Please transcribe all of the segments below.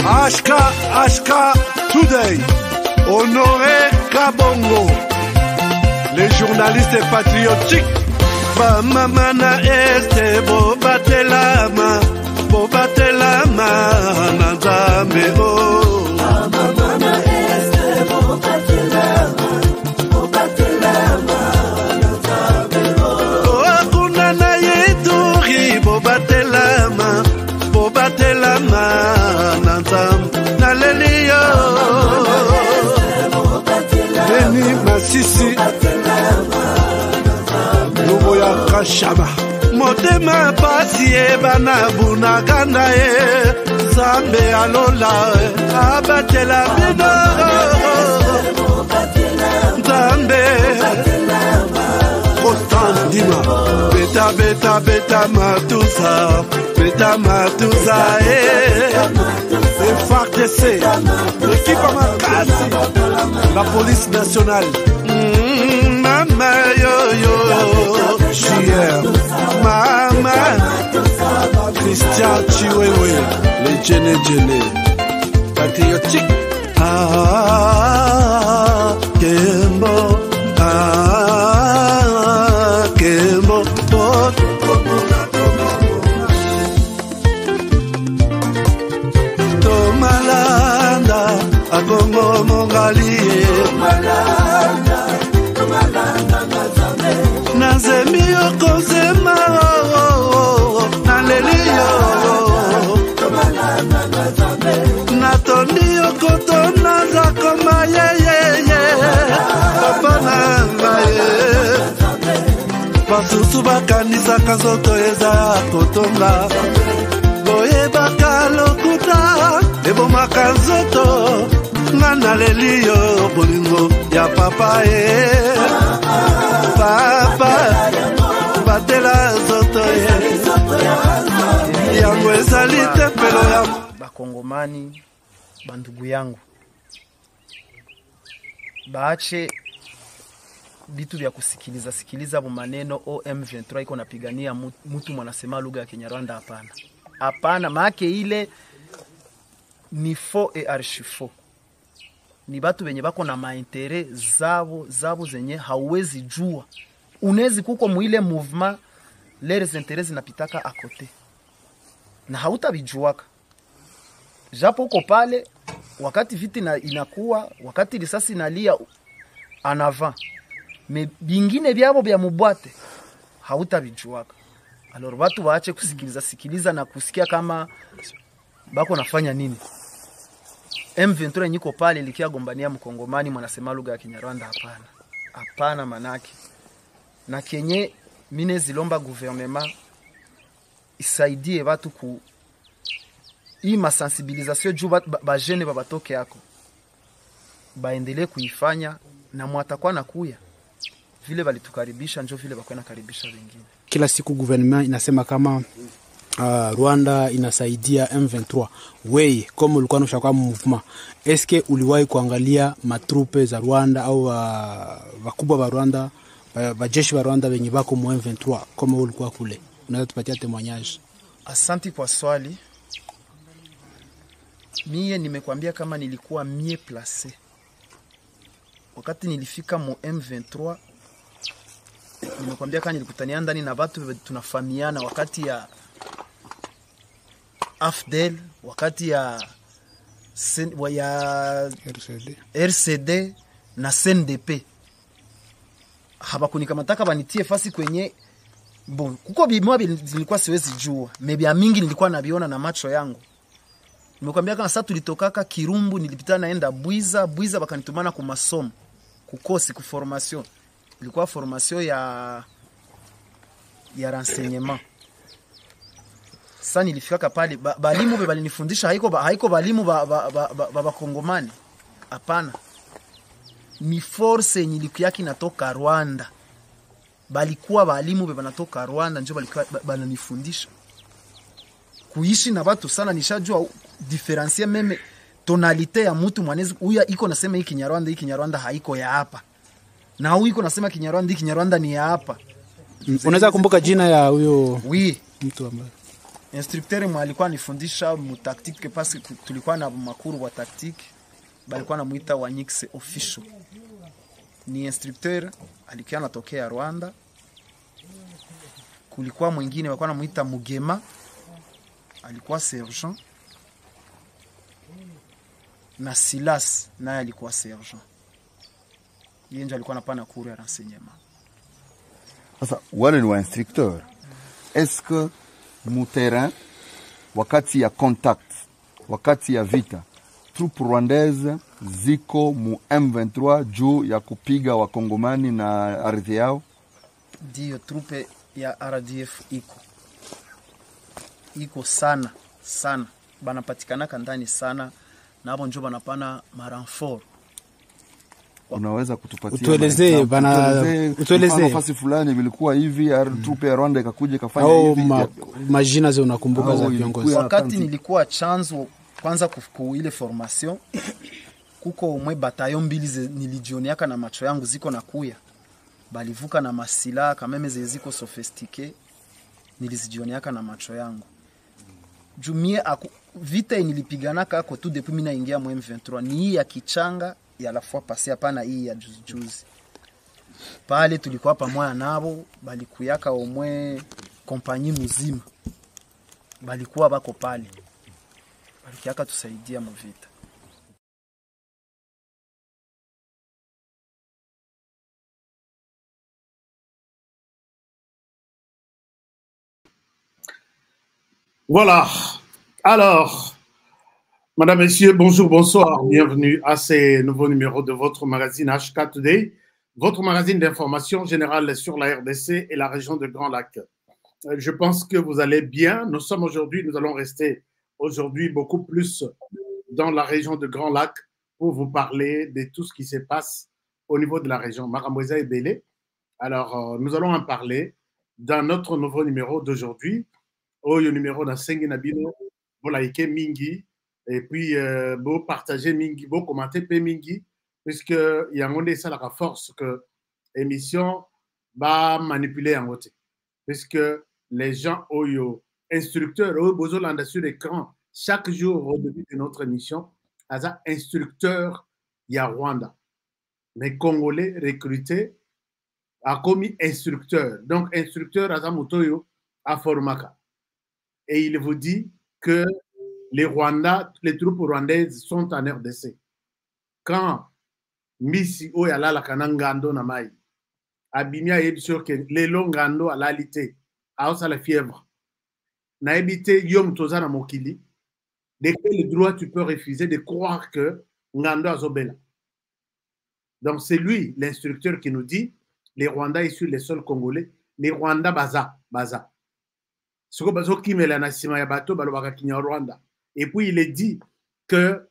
Ashka. Ashka Today. Honoré Kabongo. Les journalistes patriotiques. Bamamana este bobatelama nanzambe oh. Bamamana este bobatelama nanzambe oh. Kuna na yeduri bobatelama nanzambe naleliyo. Beni Masisi Lubo ya Kashaba Motema pasi bana bunagana Zambe alola abatela bino Zambe Kostandima Beta matuza FARDC l'équipe à Makasi la police nationale Mama yo Chier Mama Christian Chiwewe les Djene patriotique Kembo Tomalanda Agongo Mongali Nazemi okozema Naleliyo Natoni okotona Zakoma Papa nangaye Basusu bakanisa kazoto eza kotonga Boye bakalokuta Ebo makazoto Ngana leliyo bolingo ya papa Papa Batela zoto Yango ezalite pelo ya Bakongomani bandugu yangu baache bitu vya kusikiliza maneno OM23 iko napigania mtu mwanasema lugha ya Kinyarwanda hapana maake ile ni faux et archi faux. Ni batu benye bako na maintérêt zabo zenye hauwezi jua. Unezi kuko muile mouvement les intérêts zinapitaka à côté. Na hautabijuaka. Japo uko pale wakati viti inakuwa, wakati risasi inalia en avant. Mais bingine byabo bya mubwate hautabijuaka. Alors watu waache kusikiliza na kusikia kama bako nafanya nini. M23 niko pale likia gombania mkongomani mwanasema lugha ya Kinyarwanda hapana manake. Na kenye mine zilomba gouvernement isaidie watu ku hii masensibilisation juu ba jeune babatoke yako baendelee kuifanya na mwatakuwa nakuya vile walitukaribisha njo vile bakwana karibisha wengine. Kila siku gouvernement inasema kama Rwanda inasaidia M23. Wewe kama ulikuwa unashaka movement, eske uliwahi kuangalia matrupe za Rwanda au wakubwa wa Rwanda, wajeshi wa Rwanda wenye bako mu M23 kama ulikuwa kule? Unaweza tupatia témoignage? Asante kwa swali. Mie nimekwambia kama nilikuwa mieux placé. Wakati nilifika mu M23 nimekwambia kama nilikutania ndani na watu tunafahamiana wakati ya AFDEL, wakati ya RCD na CNDP. Habakunikamata banitie fasi kwenye bon kuko bimwa nilikuwa siwezi jua, maybe mingi nilikuwa nabiona na macho yangu. Nimekwambia kama sasa tulitokaka Kirumbu nilipita naenda Bwiza bakanitumana ku masomo kukosi ku formation. Ilikuwa formation ya renseignement. Sasa nilifika pale balimu balinifundisha haiko balimu ba Kongomani. Hapana. Ni force nyilikuwa natoka Rwanda. Balikuwa balimu banatoka Rwanda ndio balikuwa bananifundisha. Kuishi na watu sana nishajua differentier meme tonalite ya mtu mwanezi huyu iko nasema hii Kinyarwanda haiko ya hapa. Na huyu iko nasema Kinyarwanda ni ya hapa. Unaweza kumbuka jina ya huyo mtu ambaye Instructeur mwa alikuwa nifundisha mu tactique parce que tulikuwa na makuru wa tactique balikuwa namuita Wanyix official. Ni instructeur alikuwa anatokea Rwanda. Kulikuwa mwingine walikuwa namuita Mugema alikuwa sergeant. Na Silas naye alikuwa sergeant. Yeye ndio alikuwa anapana cours ya renseignement. Sasa wale ni wa instructeur. Est-ce que mu terrain wakati ya contact, wakati ya vita, troupe rwandaise ziko mu M23 juu ya kupiga wakongomani na ardhi yao? Ndio, trupe ya RDF iko sana sana, banapatikanaka ndani sana, na hapo njo banapana maranfort. Unaweza kutupatia utuelezee nafasi fulani vilikuwa hivi trupe ya Rwanda ikakuja ikafanya hivi majina zao unakumbuka za viongozi? Wakati nilikuwa chanzo kwanza kufuku ile formation, kuko umwe bataillon mbili nilijioniaka na macho yangu ziko na kuya, balivuka na masila kameme ziko sophistiqué, nilizijioniaka na macho yangu. Jumie vita nilipiganaka ako tu depuis mina ingia mu M23 ni hii ya Kichanga ya la fois passé, hapana hii ya juzi. Pale tulikuwa pamoja nabo, balikuyaka omwe kompanyie muzima, balikuwa bako pale, balikiaka tusaidia mu vita. Voilà. Alors, Madame, Messieurs, bonjour, bonsoir. Bienvenue à ce nouveau numéro de votre magazine HK Today, votre magazine d'information générale sur la RDC et la région de Grand Lac. Je pense que vous allez bien. Nous allons rester aujourd'hui beaucoup plus dans la région de Grand Lac pour vous parler de tout ce qui se passe au niveau de la région. Maramboisa et Bélé. Alors, nous allons en parler dans notre nouveau numéro d'aujourd'hui. Le numéro de Sengi Nabino, vous likez Mingi, et puis vous partagez Mingi, vous commentez Mingi, puisque il y a un ça la force que l'émission va manipuler en côté. Puisque les gens, instructeurs, besoin sur l'écran, chaque jour au début de notre émission, as un instructeur, il y a Rwanda. Mais Congolais recrutés a commis instructeur. Donc, instructeur, à Motoyo, à Formaka. Et il vous dit que les troupes rwandaises sont en RDC. Quand Misi Oyala la Kanangando na mai, Abimia est sûr que les Longando à l'alité, à la fièvre, n'a habité Yom Tozana Mokili, de quel droit tu peux refuser de croire que Ngando a Zobela. Donc c'est lui, l'instructeur, qui nous dit les Rwandais issus les sols congolais, les Rwandais baza. Et puis il est dit que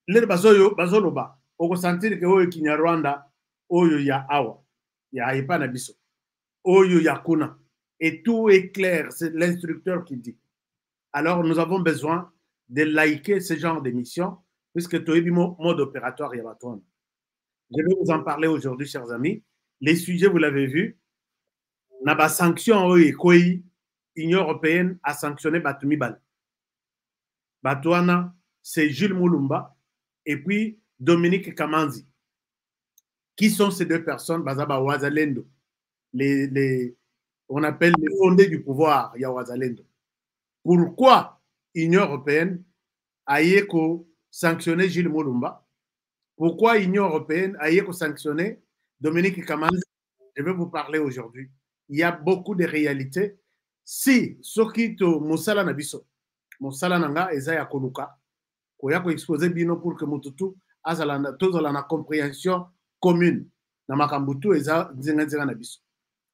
les bazoloba on sentir que oyo Kinyarwanda oyo ya awa ya ipana biso oyo ya kuna, et tout est clair, c'est l'instructeur qui dit. Alors nous avons besoin de liker ce genre d'émission puisque tu es mode opératoire ya baton. Je vais vous en parler aujourd'hui, chers amis. Les sujets, vous l'avez vu, na ba sanction oyo koi Union européenne a sanctionné Batumibal. Batouana, c'est Jules Moulumba et puis Dominique Kamanzi. Qui sont ces deux personnes? Bazaba Wazalendo. On appelle les fondés du pouvoir, ya Wazalendo. Pourquoi l'Union européenne a sanctionné Jules Moulumba? Pourquoi l'Union européenne a sanctionné Dominique Kamanzi? Je vais vous parler aujourd'hui. Il y a beaucoup de réalités. Si soki to musala na biso musala nanga eza ya koluka koya ko exposer bino pour que mututu azala tozala na compréhension commune na makambutu eza nzinga na biso.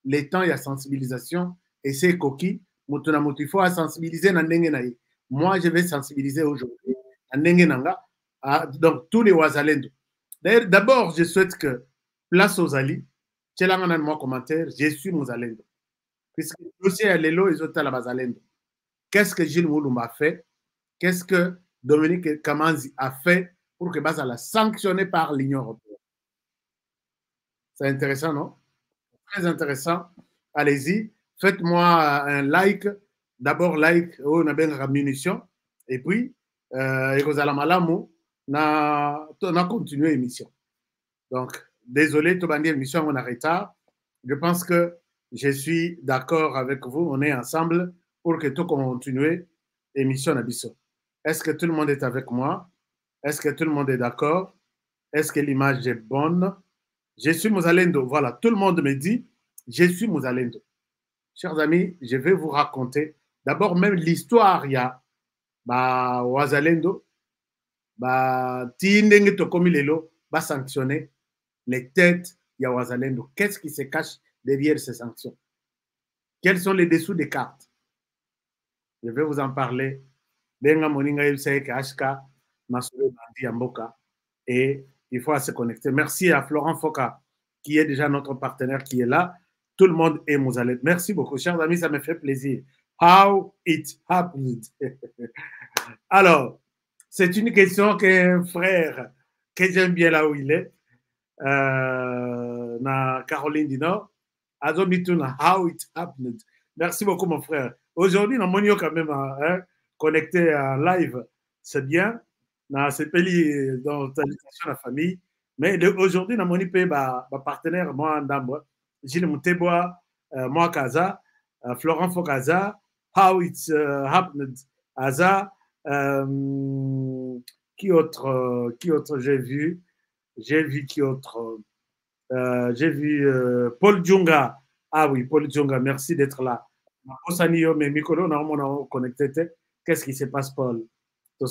Le temps ya sensibilisation et c'est coquille mutu na mutu faut sensibiliser na ndenge na ye. Moi je vais sensibiliser aujourd'hui na ndenge nanga donc tous les wazalendo. D'ailleurs d'abord je souhaite que place aux alliés tchelanga na moi commentaire je suis muzalendo. Puisque le dossier est l'élo et la Bazalendo. Qu'est-ce que Gilles Moulumba a fait? Qu'est-ce que Dominique Kamanzi a fait pour que Bazala sanctionné par l'Union européenne? C'est intéressant, non? Très intéressant. Allez-y, faites-moi un like d'abord like on a bien munition et puis ekozala malamu na continuer l'émission. Donc désolé tobandi émission on a retard. Je pense que je suis d'accord avec vous, on est ensemble pour que tout continue l'émission Nabiso. Est-ce que tout le monde est avec moi? Est-ce que tout le monde est d'accord? Est-ce que l'image est bonne? Je suis Muzalendo. Voilà, tout le monde me dit, je suis Muzalendo. Chers amis, je vais vous raconter d'abord même l'histoire, il y a Wazalendo, Tindenge Tokomi Lelo, va sanctionner les têtes, il y a Wazalendo. Qu'est-ce qui se cache derrière ces sanctions? Quels sont les dessous des cartes? Je vais vous en parler. Benga Moninga Yusek HK, Massoule Bandi Amboka. Et il faut se connecter. Merci à Florent Foka, qui est déjà notre partenaire, qui est là. Tout le monde est Mouzaled. Merci beaucoup, chers amis, ça me fait plaisir. How it happened. Alors, c'est une question qu'un frère que j'aime bien là où il est, na Caroline du Nord, Azomituna, how it happened. Merci beaucoup, mon frère. Aujourd'hui, on est quand même connecté en live. C'est bien. C'est pas dans l'invitation à la famille. Mais aujourd'hui, on est partenaire, moi, Ndambo, Gilles Mouteboa, moi, Kaza, Florent Fokaza, how it happened, Aza, qui autre j'ai vu qui autre, j'ai vu Paul Djunga. Ah oui, Paul Djunga, merci d'être là. Qu'est-ce qui se passe, Paul? Tout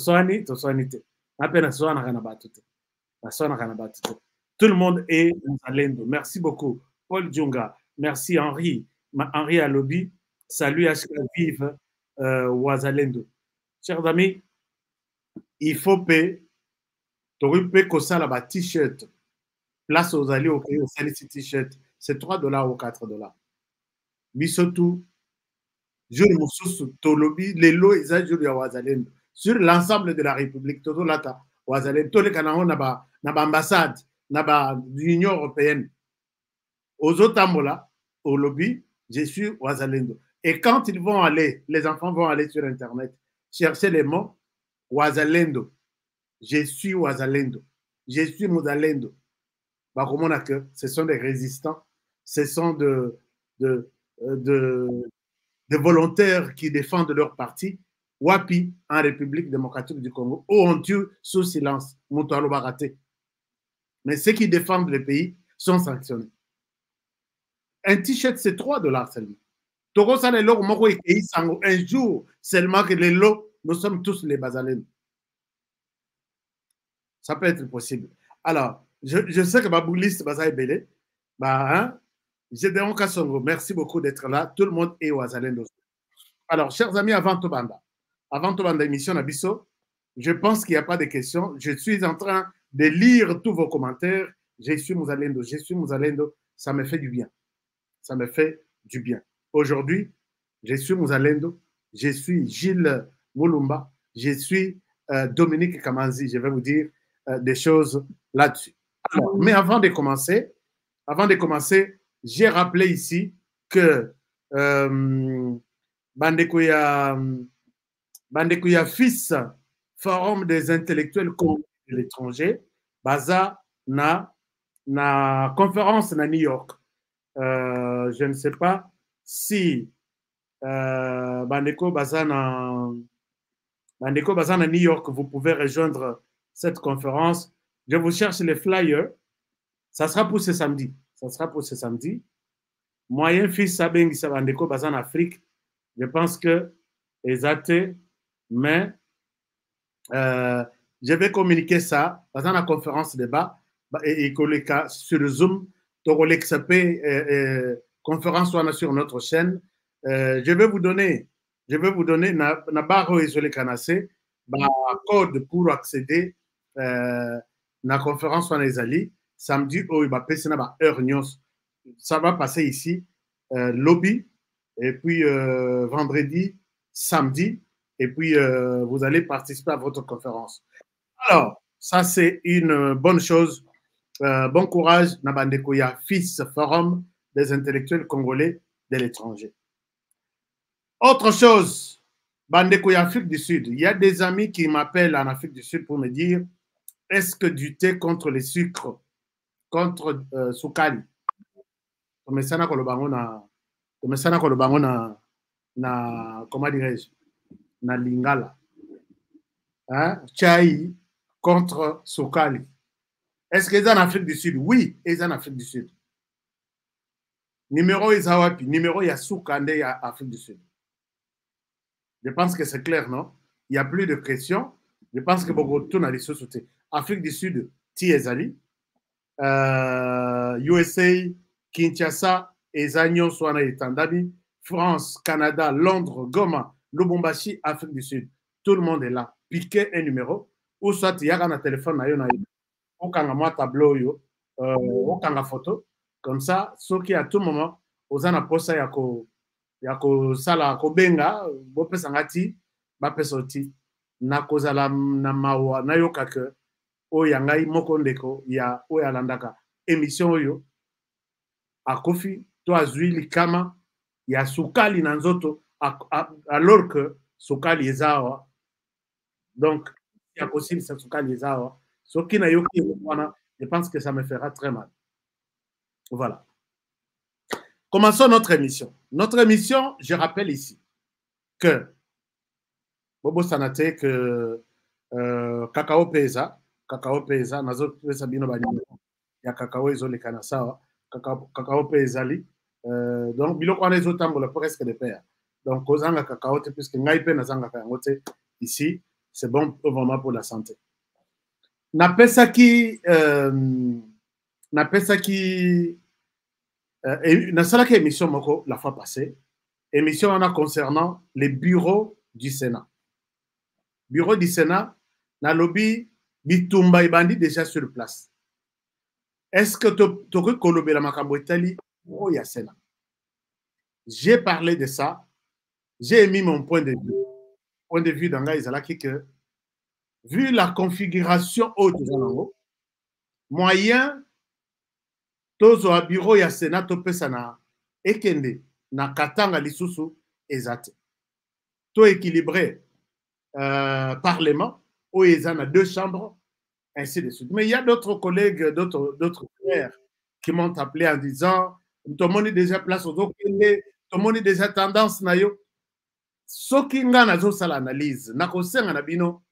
le monde est Muzalendo. Merci beaucoup, Paul Djunga. Merci, Henri. Henri à lobby. Salut, HK Vive, Wazalendo. Chers amis, il faut payer. Tu peux payer un t-shirt. Place aux alliés au pays, au t-shirt. C'est $3 ou $4. Bisotou, jour Moussous, Tolobi, les lots, ils ajoutent à Wazalendo. Sur l'ensemble de la République, tout là, Wazalendo, tous les Canadiens n'ont ambassade, l'Union européenne. Aux autres Amola, au lobby, je suis Wazalendo. Et quand ils vont aller, les enfants vont aller sur Internet, chercher les mots Wazalendo. Je suis Wazalendo. Je suis Muzalendo. Ce sont des résistants, ce sont de volontaires qui défendent leur parti. Wapi, en République démocratique du Congo, ont tué sous silence, Moutalo Baraté. Mais ceux qui défendent le pays sont sanctionnés. Un t-shirt, c'est $3 seulement. Togo ça les lots, un jour seulement que les lots, nous sommes tous les Bazalènes. Ça peut être possible. Alors, je sais que ma bouliste Bazaï Belé, merci beaucoup d'être là. Tout le monde est au Azalendo. Alors, chers amis, avant Tobanda émission Nabiso, je pense qu'il n'y a pas de questions. Je suis en train de lire tous vos commentaires. Je suis Muzalendo. Ça me fait du bien. Ça me fait du bien. Aujourd'hui, je suis Muzalendo. Je suis Gilles Moulumba. Je suis Dominique Kamanzi. Je vais vous dire des choses là-dessus. Alors, mais avant de commencer, j'ai rappelé ici que Bandekouya fils Forum des intellectuels de l'étranger, Baza na conférence na New York. Je ne sais pas si Bandeko Baza na New York, vous pouvez rejoindre cette conférence. Je vous cherche les flyers. Ça sera pour ce samedi. Moyen fils Sabeng Sabandeko Baza en Afrique. Je pense que les athées, mais je vais communiquer ça dans la conférence débat et sur Zoom. Conférence sur notre chaîne. Je vais vous donner na barre isolé canacé code pour accéder la conférence sur les alliés. Samedi, ça va passer ici, lobby, et puis vendredi, samedi, et puis vous allez participer à votre conférence. Alors, ça c'est une bonne chose. Bon courage, Nabandekoya, fils forum des intellectuels congolais de l'étranger. Autre chose, Bandeko Afrique du Sud. Il y a des amis qui m'appellent en Afrique du Sud pour me dire est-ce que du thé contre les sucres, contre Soukali, comment dirais-je, na Lingala, hein? Chai contre Soukali. Est-ce qu'ils sont en Afrique du Sud? Oui, ils sont en Afrique du Sud. Numéro Isawapi, numéro Yassoukande à Afrique du Sud. Je pense que c'est clair, non? Il n'y a plus de questions. Je pense que beaucoup de gens sont Afrique du Sud, Tiezali, USA, Kinshasa, Ezagnon, Swana et Tandami, France, Canada, Londres, Goma, Lubumbashi, Afrique du Sud. Tout le monde est là. Piquez un numéro. Ou soit il y a un téléphone, ou quand on a un tableau, ou quand on a une photo. Comme ça, ceux qui à tout moment, aux ana posa yako sala ko benga, bope sangati, bape soti, na kozala na mawa, na yoka ke, o yangai moko ndeko, ya o yalandaka, émission oyo, a kofi, to azui likama, ya Soukali nanzoto, alors que Soukali ezawa. Donc, il y a possible que Soukali ezawa. Ce qui n'a yoki, je pense que ça me fera très mal. Voilà. Commençons notre émission. Notre émission, je rappelle ici que Bobo Sanate, que Kakao Pesa, Nazo Pesa Bino Bani, ya Kakao Ezole Kanasawa, Kakao Pesa li, donc Bilo Kwane Zotambola presque de pair. Donc, Kozanga Kakao, puisque Ngaipe Nazanga Kangote, ici, c'est bon vraiment pour la santé. Napesa qui Nasalaki émission moko la fois passée, émission en a concernant les bureaux du Sénat. Bureau du Sénat, na lobby bitumba ibandi déjà sur place. Est-ce que tu kolobe la makambo Italie ou ya Sénat? J'ai parlé de ça, j'ai émis mon point de vue. Point de vue d'Anga Izalaki que vu la configuration haute de moyen tozo a bureau ya Sénat topesa na ekende na katanga lisusu ezate to équilibré parlement où ils ont deux chambres ainsi de suite. Mais il y a d'autres collègues, d'autres frères qui m'ont appelé en disant tout le monde est déjà place aux okende, tout le monde est déjà tendance na yo. Ce qui nga nazo sala analyse na kosenga na bino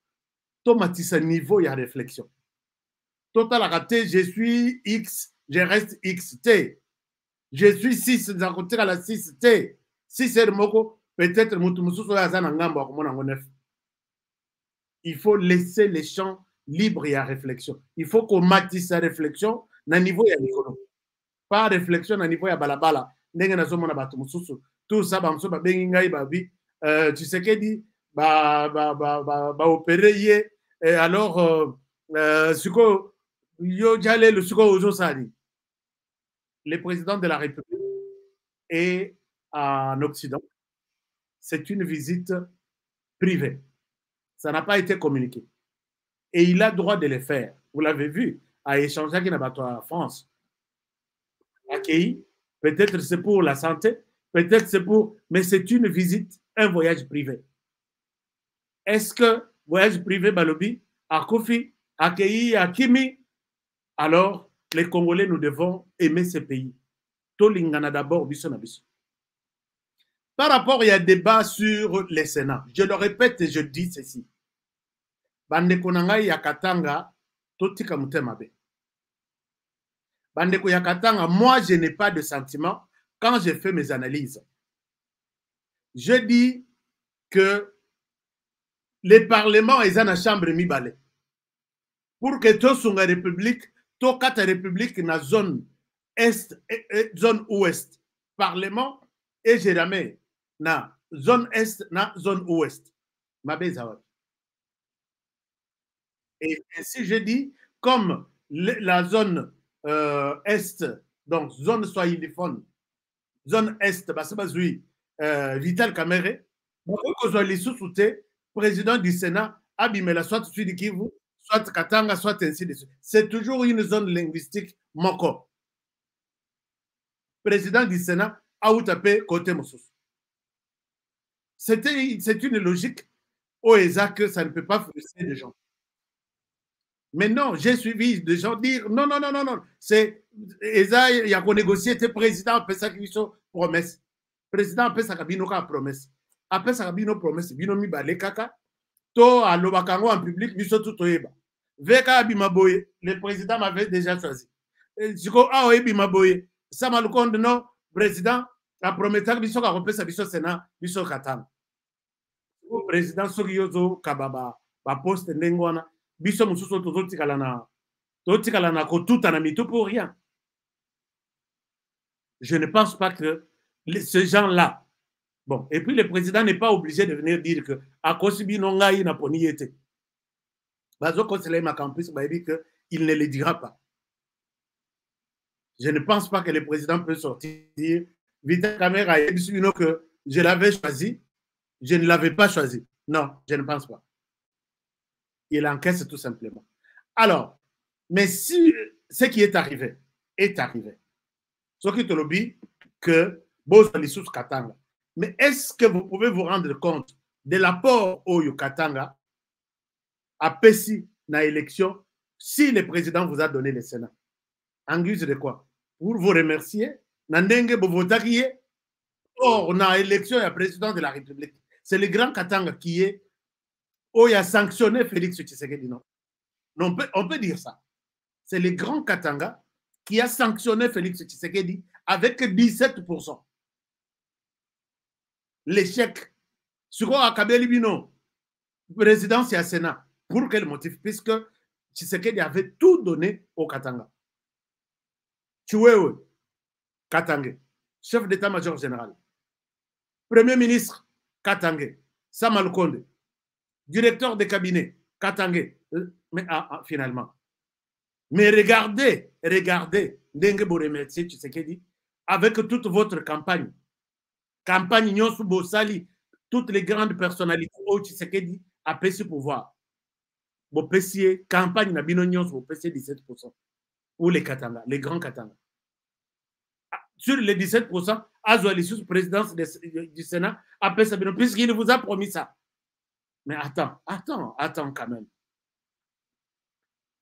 to matisa niveau ya réflexion. Total a raté, je suis X, je reste XT. Je suis 6, à côté à la 6T. 6 est moko, peut-être il faut laisser les champs libres et à réflexion. Il faut qu'on matisse sa réflexion na niveau ya l'économie. Pas réflexion na niveau ya balabala. Tout ça, tu sais qu'elle dit, opérer, alors, le président de la République est en Occident. C'est une visite privée. Ça n'a pas été communiqué. Et il a le droit de le faire. Vous l'avez vu, à échanger avec la France. Accueilli. Peut-être c'est pour la santé, peut-être c'est pour... Mais c'est une visite, un voyage privé. Est-ce que voyage privé, Balobi, à Kofi, accueilli à Kimi, alors les Congolais, nous devons aimer ce pays. Tolingana d'abord, par rapport, il y a débat sur les Sénats. Je le répète et je dis ceci. Bandeko nanga yakatanga, totika mutemabe. Bandeko yakatanga, moi je n'ai pas de sentiment quand je fais mes analyses. Je dis que les parlements est dans la chambre mi-balé. Pour que tout soit la République, tout quatre républiques dans la zone est et zone ouest. Parlement et Jéramé dans zone est, dans zone ouest. Et ainsi je dis, comme la zone est, donc zone swahiliphone, zone est, Vital Kamere, président du Sénat, Abimela, soit Sud Kivu, soit Katanga, soit ainsi de suite. C'est toujours une zone linguistique moko. Président du Sénat, Aoutapé, côté Moussous. C'est une logique au ESA que ça ne peut pas frustrer les gens. Mais non, j'ai suivi des gens dire non, non, non, non, non. C'est ESA, il y a qu'on négocié, c'est président, après ça, qui sont promesses. Président, après ça, il y a promesse. Après ça, il y a promesse. Il y a mis kaka. To à l'Obakango en public, il y a tout toyeba. Veka Abimaboye, le président m'avait déjà choisi. Jiko ah oui Bimaboye, ça m'a le compte non président a promis que biso ka repesa biso Sénat, biso katanga. Le président Sogiozo Kababa, ba poste ndengwana, biso mususu tozotikala na kotuta na mitu pour rien. Je ne pense pas que ces gens-là. Bon, et puis le président n'est pas obligé de venir dire que à Kosibi Nongaï n'a pas ni été. Bazo Koselay Makampus m'a dit qu'il ne le dira pas. Je ne pense pas que le président peut sortir vite caméra et dire que je l'avais choisi, je ne l'avais pas choisi. Non, je ne pense pas. Il encaisse tout simplement. Alors, mais si ce qui est arrivé, ce qui te le dit que Bozalissus Katanga. Mais est-ce que vous pouvez vous rendre compte de l'apport au Katanga à Pessi dans l'élection si le président vous a donné le Sénat? En guise de quoi? Pour vous remercier, Nandenge Bovotakiye, or on a élection et président de la République. C'est le grand Katanga qui est où il a sanctionné Félix Tshisekedi. Non, on peut dire ça. C'est le grand Katanga qui a sanctionné Félix Tshisekedi avec 17%. L'échec. Sur quoi Kabeli Bino, président, c'est à Sénat. Pour quel motif? Puisque Tshisekedi avait tout donné au Katanga. Chiwewe, Katanga, chef d'état-major général. Premier ministre, Katanga. Sama Lukonde, directeur de cabinet, Katanga. Mais finalement. Mais regardez, Ndenge Boremercier Tshisekedi, avec toute votre campagne. Campagne Nyonsu Bosali, toutes les grandes personnalités au Tshisekedi a payé ce pouvoir. Bon, payé campagne Nabino Nyonsu, payé 17%. Ou les Katanga, les grands Katanga. Sur les 17%, Azoalissus, présidence du Sénat, a payé ça, puisqu'il vous a promis ça. Mais attends quand même.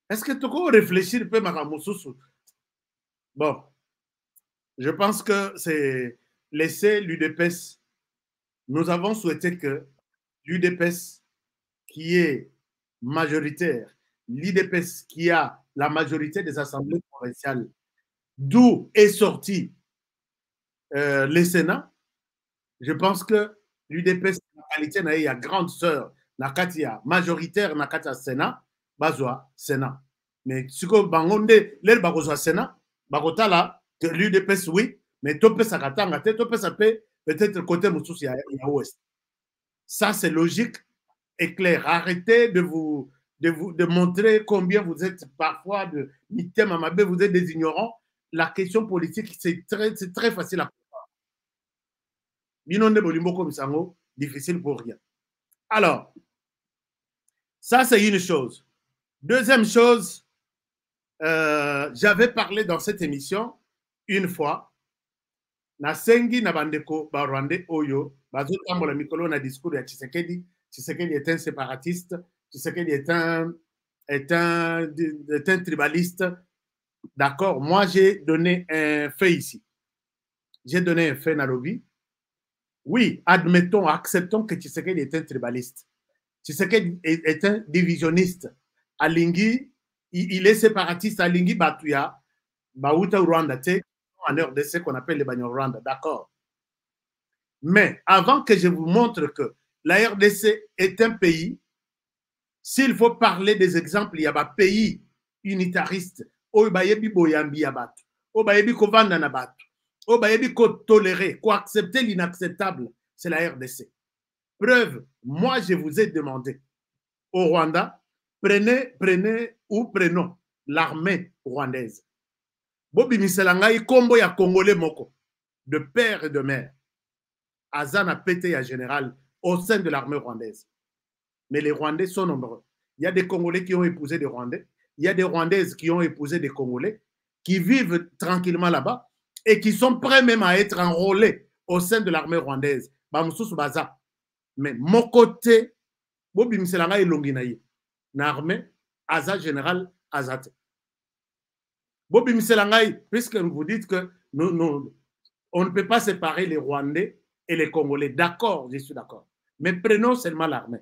Est-ce que tu peux réfléchir un peu, Maramoussou? Bon, je pense que c'est laisser l'UDPS. Nous avons souhaité que l'UDPS, qui est majoritaire, l'UDPS qui a la majorité des assemblées provinciales, d'où est sorti le Sénat, je pense que l'UDPS, la qualité, il y a grande sœur, Nakatia, majoritaire, Nakatia Sénat, Bazwa Sénat. Mais si vous avez l'air de Sénat, Bagotala, l'UDPS, oui, mais Topé Sakatanga, Topé Sapé, peut-être côté Moussous, il y a ouest. Ça, c'est logique et clair. Arrêtez de montrer combien vous êtes parfois de Mitem Amabé, vous êtes des ignorants. La question politique, c'est très facile à comprendre. Binonde Bolimbo Misango, difficile pour rien. Alors, ça, c'est une chose. Deuxième chose, j'avais parlé dans cette émission une fois. Nasengi Nabandeko Barwande Oyo, Bazo Tambola Mikolo na discours de Tshisekedi. Tshisekedi est un séparatiste, Tshisekedi est un tribaliste. D'accord, moi j'ai donné un fait ici. J'ai donné un fait Nairobi. Oui, admettons, acceptons que Tshisekedi est un tribaliste. Tshisekedi est un divisionniste. Alingi, il est séparatiste. Alingi Batuya, Bauta Rwanda, en RDC qu'on appelle les Banyo Rwanda. D'accord. Mais avant que je vous montre que la RDC est un pays, s'il faut parler des exemples, il y a un pays unitariste. Obayebi boyambi yabatu. Obayebi kovanda nabatu. Obayebi ko tolérer, ko accepter l'inacceptable, c'est la RDC. Preuve, moi je vous ai demandé au Rwanda, prenons l'armée rwandaise. Bobi Miselangai kombo ya Congolais moko, de père et de mère. Azan a pété à général au sein de l'armée rwandaise. Mais les Rwandais sont nombreux. Il y a des Congolais qui ont épousé des Rwandais. Il y a des Rwandaises qui ont épousé des Congolais, qui vivent tranquillement là-bas et qui sont prêts même à être enrôlés au sein de l'armée rwandaise. Bamoussous Baza. Mais mon côté, Bobi Mselanga elongi na ye. Na armée, aza général azate. Bobi Mselanga, puisque vous dites que on ne peut pas séparer les Rwandais et les Congolais. D'accord, je suis d'accord. Mais prenons seulement l'armée.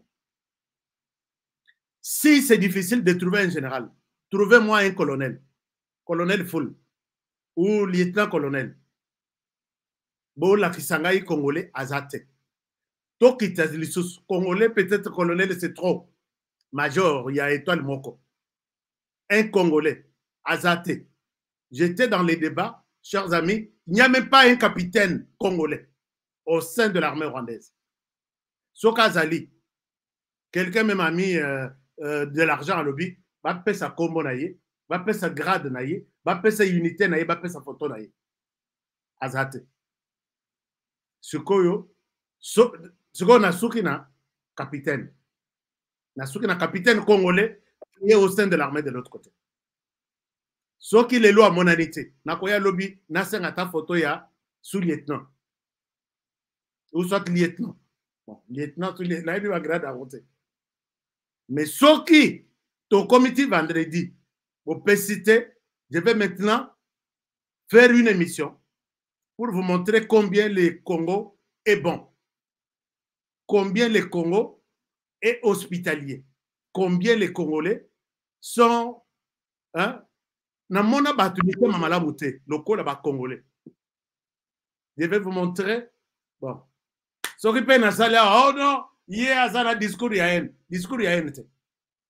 Si c'est difficile de trouver un général, trouvez-moi un colonel. Colonel full. Ou lieutenant-colonel. Bon, la Kisangaï congolais azate. Tokita Lissus, congolais, peut-être colonel, c'est trop. Major, il y a étoile moko. Un congolais, azate. J'étais dans les débats, chers amis, il n'y a même pas un capitaine congolais au sein de l'armée rwandaise. Soka Zali, quelqu'un même a mis de l'argent à lobby, va payer sa combo naïe, va payer sa grade naïe, va payer sa unité naïe, va payer sa photo naïe. Azate. Sukoyo, Sukoyo na suki na capitaine. Na suki na capitaine congolais qui est au sein de l'armée de l'autre côté. Soki les lois monanité, na koya lobby, na senga ta photo ya sous-lieutenant. Ou soit lieutenant. Bon, lieutenant, là, il va grade à voter. Mais Soki, ton comité vendredi, au PCT, je vais maintenant faire une émission pour vous montrer combien le Congo est bon. Combien le Congo est hospitalier. Combien les Congolais sont... Hein, na mona batunité mamala bouté, le Congolais. Je vais vous montrer. Bon. Soki pe na salia, oh non, hier azana discours ya haine. Discours ya haine.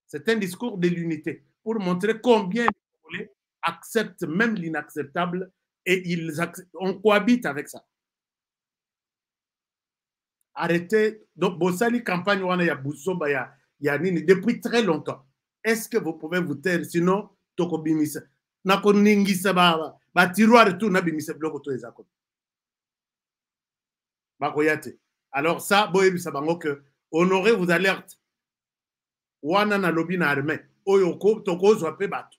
C'est un discours de l'unité pour montrer combien les Congolais acceptent même l'inacceptable et on cohabite avec ça. Arrêtez. Donc, Bossali campagne wana ya Boussoba ya nini depuis très longtemps. Est-ce que vous pouvez vous taire sinon toko bimisa na ko ningisa ba tiroir tout na bimisa bloko to ezako. Ba koyate. Alors ça boye bisa bango que honorer vous alerte. Wana na lobby na armée oyo ko toko zo pe bato.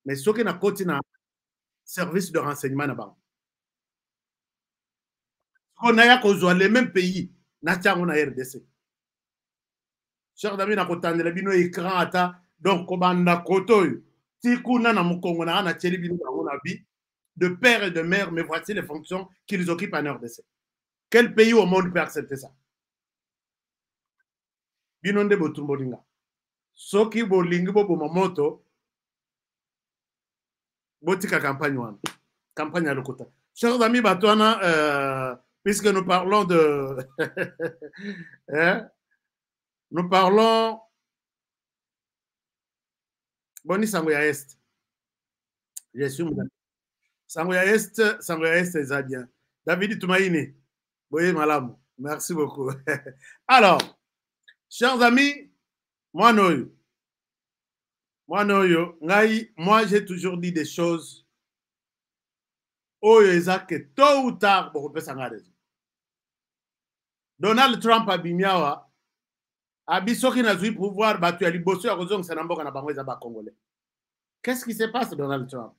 Mais soki na koti na service de renseignement na bango. On a kozwa les mêmes pays na tiango na RDC. Chers amis na kotandela bino écran ata donc kobanda kotoyo tikuna na mukongo na na tsheli bino na bi de père et de mère, mais voici les fonctions qu'ils occupent en RDC. Quel pays au monde peut accepter ça? Bino nde botumbolinga. Soki bolingi bo moto botika campagne wana. Campagne à lokota. Chers amis batwana puisque nous parlons de... hein? Nous parlons... Boni Sangoya Est. Je suis mon Sangoya Est, c'est bien. David Toumaïni. Oui, madame. Merci beaucoup. Alors, chers amis, moi, j'ai toujours dit des choses. Oh, que tôt ou tard, on peut s'en raison. Donald Trump a bimiawa abisoki na zui pouvoir batu ya liboso ya kozong sanamboka na bango eza ba congolais. Qu'est-ce qui se passe Donald Trump?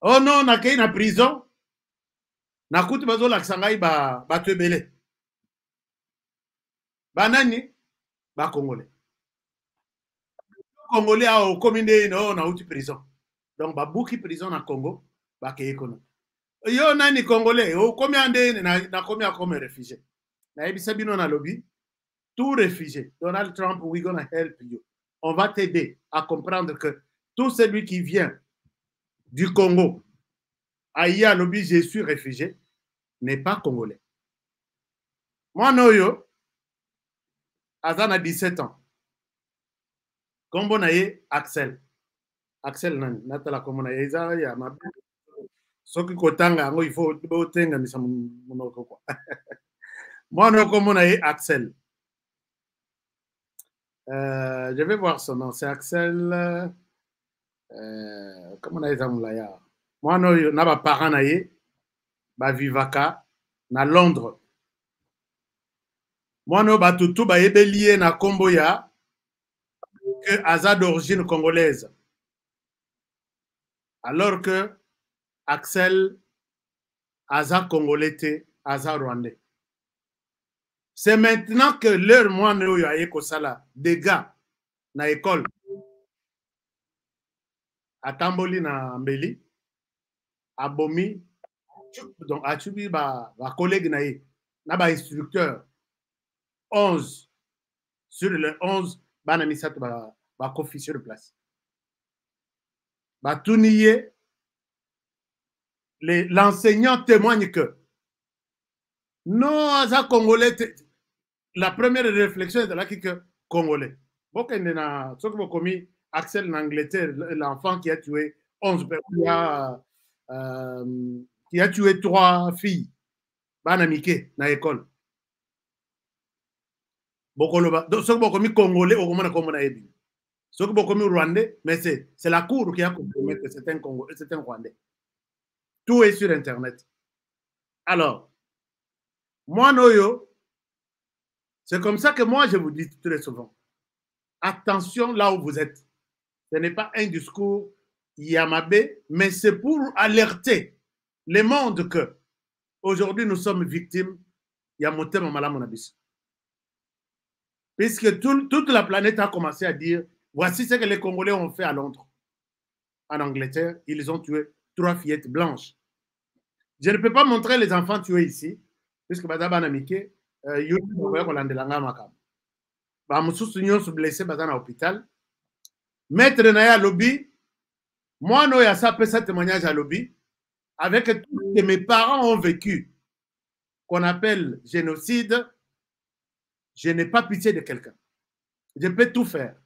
Oh non, na kei na prison. Na kuti bazo la sangai batu ebele. Banani ba congolais. Congolais a au commune no na uti prison. Donc ba buki prison na Congo ba kei kono. Yo nani congolais o combien de na combien comme réfugié. Na ebisa bino na lobby. Tout réfugié, Donald Trump, we're gonna help you. On va t'aider à comprendre que tout celui qui vient du Congo, aïe à lobby, je suis réfugié, n'est pas congolais. Moi, Noyo, Azan a 17 ans. Kombo naye Axel. Axel nani, natala kombo naye, ya ma. Soki kotanga, il faut otenga misa monoko quoi. Moi, no kombo naye Axel. Je vais voir son nom. C'est Axel. Comment on a dit ça? Moi, je n'ai pas parent na vivaka na Londres. Moi, je n'ai pas lié na Komboya que Aza d'origine congolaise. Alors que Axel Aza congolais, Aza rwandais. C'est maintenant que leur moine yoyaye kosala des gars na école atamboli na mbeli abomi donc atubi ba collègue na ye na ba instructeur 11 sur le 11 bana misato ba kofi sur place ba tuniye l'enseignant témoigne que non, ça Congolais, la première réflexion est là que Congolais. Bon, quand on a commis Axel en Angleterre, l'enfant qui a tué 11 personnes, qui a tué 3 filles, banamike dans l'école. Donc, ce qui commis Congolais, au moment où on a ébi. Ce qui commis Rwandais, mais c'est la cour qui a compromis que c'est un Congolais, c'est un Rwandais. Tout est sur Internet. Alors, moi, Noyo, c'est comme ça que moi, je vous dis très souvent. Attention là où vous êtes. Ce n'est pas un discours Yamabé, mais c'est pour alerter le monde que aujourd'hui nous sommes victimes Yamotem Malamonabis. Puisque toute la planète a commencé à dire voici ce que les Congolais ont fait à Londres. En Angleterre, ils ont tué 3 fillettes blanches. Je ne peux pas montrer les enfants tués ici. Puisque Bazaba Namike, YouTube, on va regarder la gamme. Bamususu nyonso blessé bazana à l'hôpital. Maître Naya lobby, moi no ya ça peut ça témoignage à lobby avec tout ce que mes parents ont vécu, qu'on appelle génocide. Je n'ai pas pitié de quelqu'un. Je peux tout faire.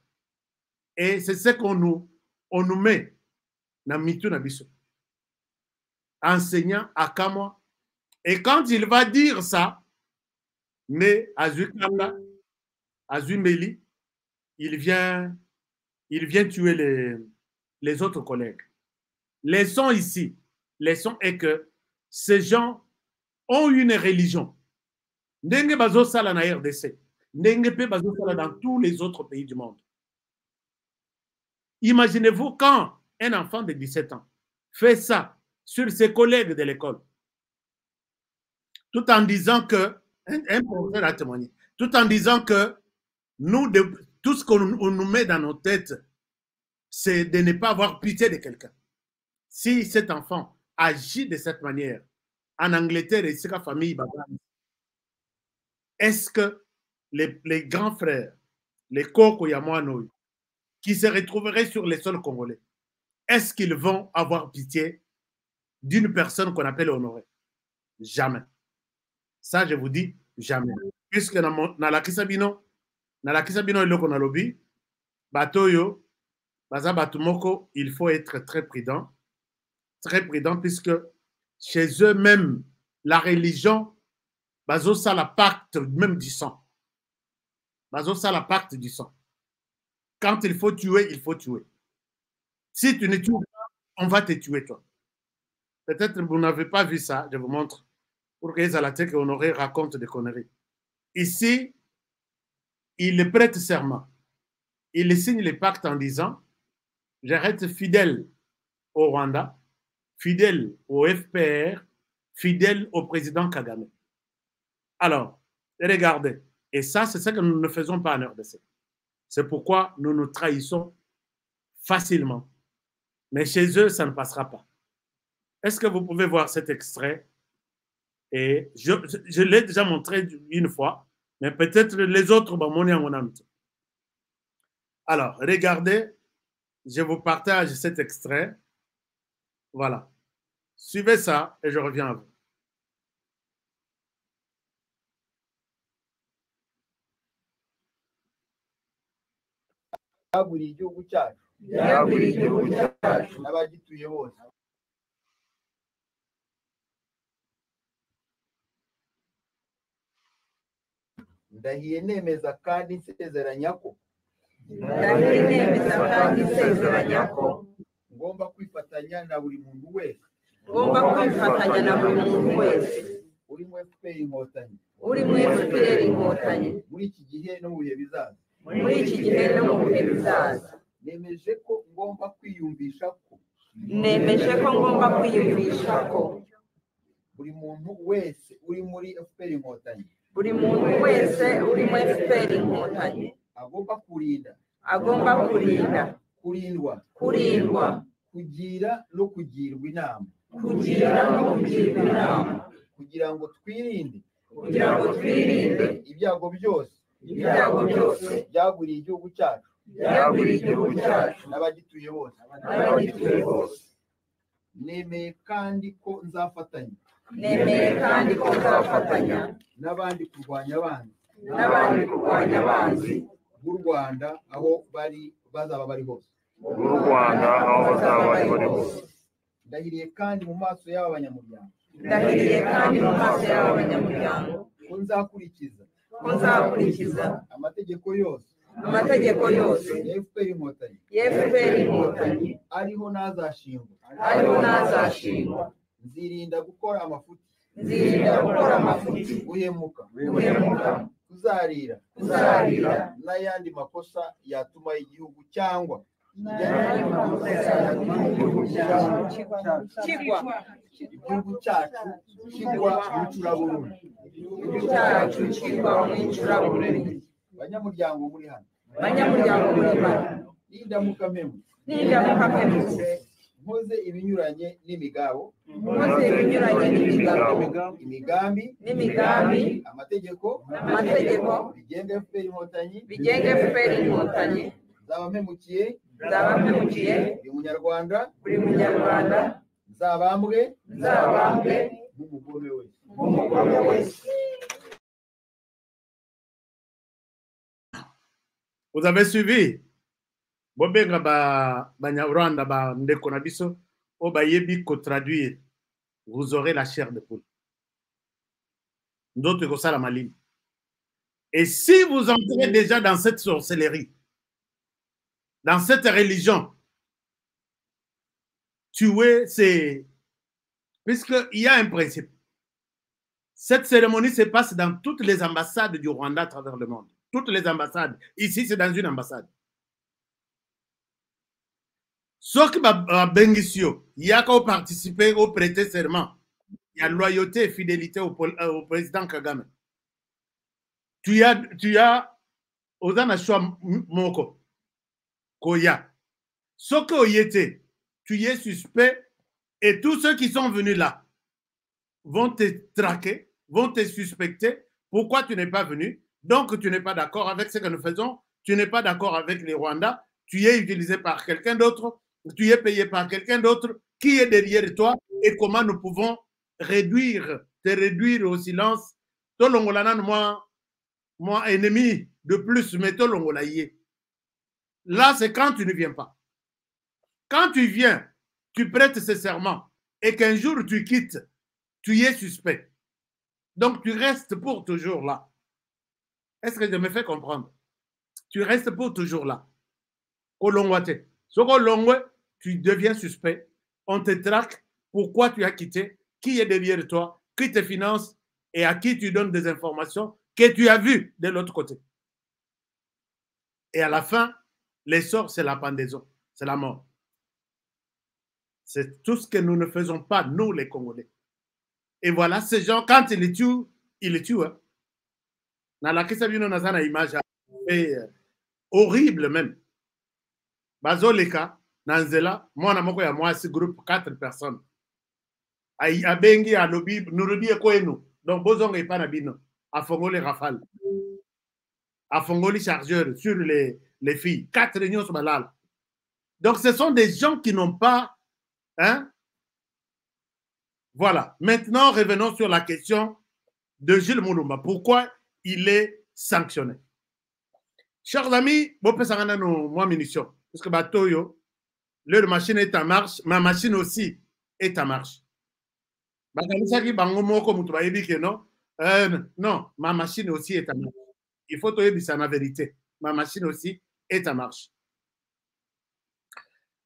Et c'est ce qu'on nous met dans Mitu Nabiso. Enseignant à Kamwa. Et quand il va dire ça, mais Azukanda, Azumeli, il vient tuer les autres collègues. Leçon ici, leçon est que ces gens ont une religion. Ndenge bazo sala na RDC, ndenge pe bazo sala dans tous les autres pays du monde. Imaginez-vous quand un enfant de 17 ans fait ça sur ses collègues de l'école, tout en disant que, un professeur a témoigné, tout en disant que nous, tout ce qu'on nous met dans nos têtes, c'est de ne pas avoir pitié de quelqu'un. Si cet enfant agit de cette manière, en Angleterre et sa famille, est-ce que les grands frères, les Koko Yamoanoui, qui se retrouveraient sur les sols congolais, est-ce qu'ils vont avoir pitié d'une personne qu'on appelle Honoré? Jamais. Ça, je vous dis, jamais. Puisque dans la Kisabino, il y a lobby, Batoyo, Baza Batumoko, il faut être très prudent, puisque chez eux-mêmes, la religion, Bazo ça la pacte même du sang. Bazo ça la pacte du sang. Quand il faut tuer, il faut tuer. Si tu ne tues pas, on va te tuer, toi. Peut-être que vous n'avez pas vu ça, je vous montre. Pour que Zalatek et Honoré racontent des conneries. Ici, il prête serment. Il signe les pactes en disant je reste fidèle au Rwanda, fidèle au FPR, fidèle au président Kagame. Alors, regardez. Et ça, c'est ce que nous ne faisons pas en RDC. C'est pourquoi nous nous trahissons facilement. Mais chez eux, ça ne passera pas. Est-ce que vous pouvez voir cet extrait? Et je l'ai déjà montré une fois, mais peut-être les autres, mon âme. Alors, regardez, je vous partage cet extrait. Voilà. Suivez ça et je reviens à vous. ndahiye nemeza kandi nsezeranya ko ngomba kwifatanya na buri muntu wese uri mu FPR inkotanyi muri iki gihe no mu bihe bizaza nemeje ko ngomba kwiyumvisha ko buri muntu wese uri muri FPR inkotanyi buri muntu wese uri mu FPR Inkotanyi agomba kurinda kurindwa kugira no kugirwa inama kugira ngo twirinde ibyago byose byagwiriye igihugu cyacu n'abagituye bose. Nemeye kandi ko nzafatanya n'abandi kurwanya abanzi b'u Rwanda aho bazaba bari hose. Ndahiriye kandi mu maso y'aba banyamuryango ko nzakurikiza amategeko yose ya FPR Inkotanyi ariho nazashingwa. Nzirinda gukora amafuti, guhemuka, kuzarira n'ayandi makosa yatuma igihugu cyangwa igihugu cyacu kigwa mu icuraburindi. Banyamuryango muri hano, n'indamuka nkoze ibinyuranye n'imigabo, imigambi, amategeko bigenga FPR Inkotanyi, nzaba mpemukiye buri munyarwanda, nzabambwe n'umugome wese. Vous avez suivi? Bobenga Banyarwanda ba ndeko na biso o bayebi ko traduire, vous aurez la chair de poule. D'autres ko sala malini. Et si vous entrez déjà dans cette sorcellerie, dans cette religion, tuer, c'est... Puisqu'il y a un principe. Cette cérémonie se passe dans toutes les ambassades du Rwanda à travers le monde. Toutes les ambassades. Ici, c'est dans une ambassade. Sauf que Bengisio, il y a qu'à participer au prêter serment. Il y a loyauté et fidélité au président Kagame. Tu as Ozana Shwa Moko. Koya. Sauf que tu es suspect et tous ceux qui sont venus là vont te traquer, vont te suspecter. Pourquoi tu n'es pas venu? Donc tu n'es pas d'accord avec ce que nous faisons. Tu n'es pas d'accord avec les Rwandais. Tu es utilisé par quelqu'un d'autre. Tu es payé par quelqu'un d'autre. Qui est derrière toi et comment nous pouvons te réduire au silence? Moi, ennemi de plus, mais là, c'est quand tu ne viens pas. Quand tu viens, tu prêtes ce serment et qu'un jour tu quittes, tu es suspect. Donc tu restes pour toujours là. Est-ce que je me fais comprendre? Tu restes pour toujours là. Tu deviens suspect. On te traque. Pourquoi tu as quitté? Qui est derrière toi? Qui te finance? Et à qui tu donnes des informations que tu as vues de l'autre côté? Et à la fin, l'essor, c'est la pendaison. C'est la mort. C'est tout ce que nous ne faisons pas, nous les Congolais. Et voilà, ces gens, quand ils les tuent, Hein. Dans la question d'une image horrible même. Bazoleka, Nanzela, moi, ce groupe, 4 personnes. Abengi, Alobi, Nurudi et Koeno. Donc, Bozong et Panabino, à Fongoli Rafale, à Fongoli Chargeur sur les filles. 4 réunions sur Malala. Donc, ce sont des gens qui n'ont pas. Hein? Voilà. Maintenant, revenons sur la question de Jules Mulumba. Pourquoi il est sanctionné? Chers amis, moi munitions. Parce que Batoyo, leur machine est en marche, ma machine aussi est en marche. Non, ma machine aussi est en marche. Il faut dire ça la vérité. Ma machine aussi est en marche.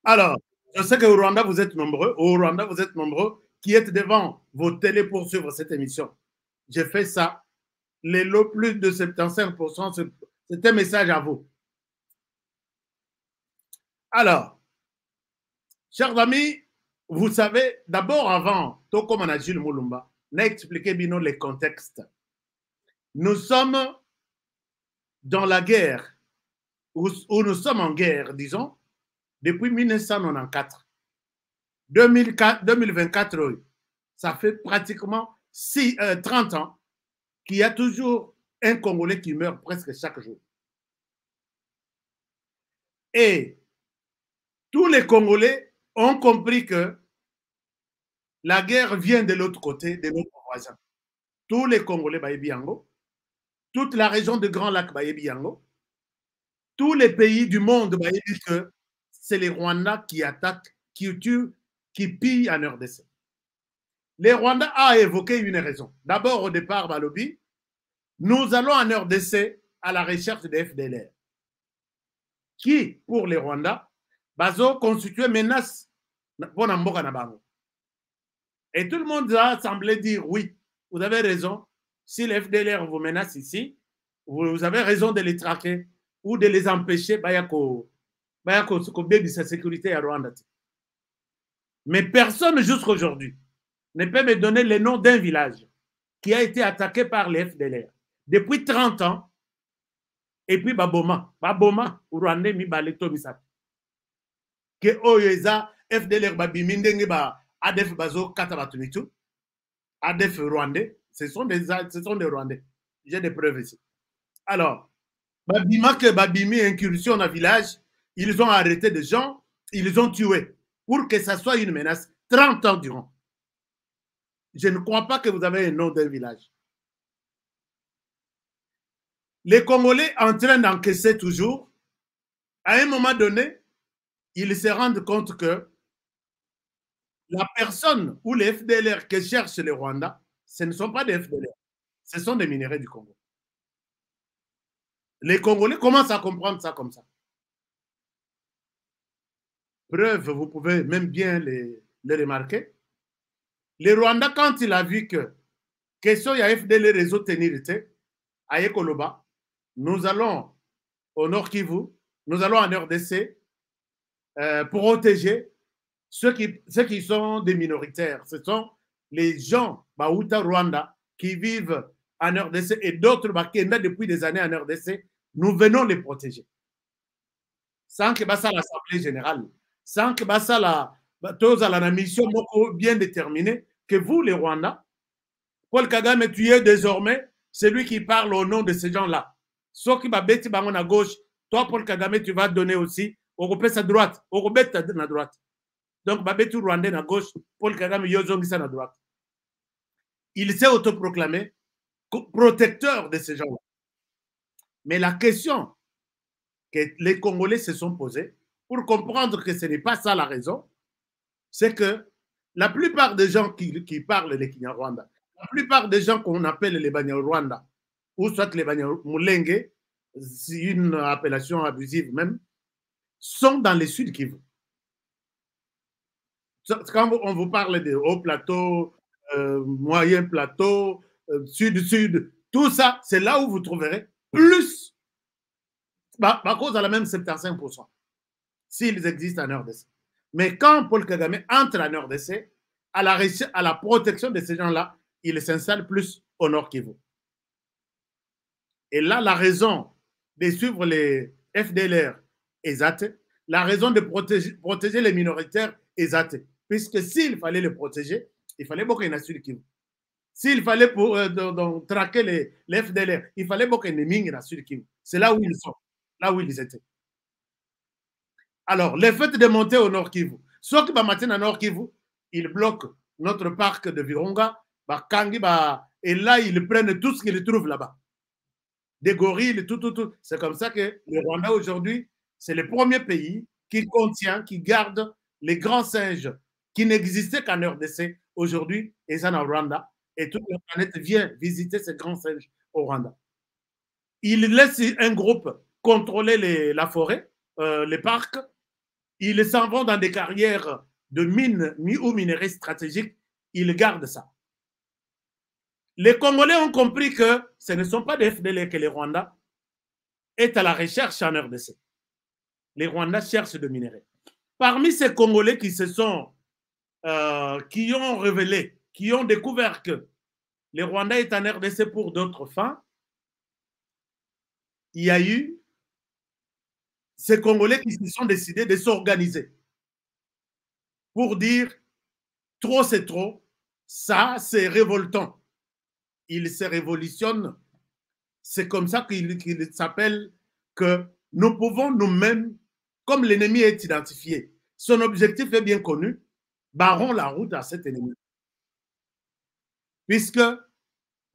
Alors, je sais qu'au Rwanda, vous êtes nombreux. Au Rwanda, vous êtes nombreux qui êtes devant vos télés pour suivre cette émission. J'ai fait ça. Les lots, plus de 75%, c'est un message à vous. Alors, chers amis, vous savez, d'abord avant, tout comme on a Jules Mulumba, on a expliqué bien les contextes. Nous sommes dans la guerre, où nous sommes en guerre, disons, depuis 1994. 2024, ça fait pratiquement 30 ans qu'il y a toujours un Congolais qui meurt presque chaque jour. Et tous les Congolais ont compris que la guerre vient de l'autre côté, de notre voisin. Tous les Congolais, Bayebiango, toute la région de Grand Lac, Bayebiango, tous les pays du monde, Bayebi que c'est les Rwandais qui attaquent, qui tuent, qui pillent en RDC. Les Rwandais ont évoqué une raison. D'abord, au départ, Balobi, nous allons en RDC à la recherche des FDLR, qui, pour les Rwandais, bazo constitue menace pour Namboka Nabango. Et tout le monde a semblé dire oui, vous avez raison. Si les FDLR vous menacent ici, vous avez raison de les traquer ou de les empêcher de sa sécurité à Rwanda. Mais personne jusqu'à aujourd'hui ne peut me donner le nom d'un village qui a été attaqué par les FDLR depuis 30 ans. Et puis Baboma, ou Rwandais, mi baleto misat. Que oyeza FDLR babimi ndenge ba ADF bazo katabatumitu, ADF Rwandais, ce sont des Rwandais. J'ai des preuves ici. Alors, Babima que Babimi incursion dans le village, ils ont arrêté des gens, ils ont tué pour que ça soit une menace 30 ans durant. Je ne crois pas que vous avez un nom d'un village. Les Congolais en train d'encaisser toujours, à un moment donné, ils se rendent compte que la personne ou les FDLR que cherchent les Rwandais, ce ne sont pas des FDLR, ce sont des minéraux du Congo. Les Congolais commencent à comprendre ça comme ça. Preuve, vous pouvez même bien les remarquer. Les Rwandais, quand il a vu que question il y a FDLR réseau tenir à Ekoloba, nous allons au Nord Kivu, nous allons en RDC protéger ceux qui sont des minoritaires. Ce sont les gens Baouta Rwanda qui vivent en RDC et d'autres qui sont depuis des années en RDC. Nous venons les protéger. Sans que ça l'Assemblée générale, sans que ça la mission bien déterminée, que vous, les Rwandais, Paul Kagame, tu es désormais celui qui parle au nom de ces gens-là. Ceux qui bêti bangon à gauche, toi, Paul Kagame, tu vas donner aussi au Européen à droite, au Européen à droite. Donc, Babeti Rwandais à gauche, Paul Kagame, Yozongi à droite. Il s'est autoproclamé protecteur de ces gens-là. Mais la question que les Congolais se sont posées pour comprendre que ce n'est pas ça la raison, c'est que la plupart des gens qui parlent les Kinyarwanda, la plupart des gens qu'on appelle les Banyarwanda, ou soit les Banyamulenge, c'est une appellation abusive même, sont dans les Sud Kivu. Quand on vous parle de haut plateau, moyen plateau, sud, tout ça, c'est là où vous trouverez plus, à cause de la même 75%, s'ils existent en RDC. Mais quand Paul Kagame entre en RDC, à la protection de ces gens-là, il s'installe plus au Nord Kivu. Et là, la raison de suivre les FDLR est zate, la raison de protéger les minoritaires est zate. Puisque s'il fallait les protéger, il fallait beaucoup de Sud Kivu. S'il fallait traquer les FDLR, il fallait beaucoup de Ming dans Sud Kivu. C'est là où ils sont, là où ils étaient. Alors, le fait de monter au Nord Kivu, ceux qui maintenant au Nord Kivu, ils bloquent notre parc de Virunga, et là, ils prennent tout ce qu'ils trouvent là-bas. Des gorilles, tout. C'est comme ça que le Rwanda aujourd'hui, c'est le premier pays qui contient, qui garde les grands singes qui n'existaient qu'en RDC aujourd'hui, et ça en Rwanda, et toute la planète vient visiter ces grands singes au Rwanda. Ils laissent un groupe contrôler la forêt, les parcs, ils s'en vont dans des carrières de mines ou minerais stratégiques, ils gardent ça. Les Congolais ont compris que ce ne sont pas des FDLR que les Rwandais est à la recherche en RDC. Les Rwandais cherchent de minerais. Parmi ces Congolais qui ont révélé, qui ont découvert que les Rwandais est en RDC pour d'autres fins, il y a eu ces Congolais qui se sont décidés de s'organiser pour dire trop c'est trop, ça c'est révoltant. Ils se révolutionnent. C'est comme ça qu'il s'appelle que nous pouvons nous-mêmes, comme l'ennemi est identifié, son objectif est bien connu, barrons la route à cet ennemi. Puisque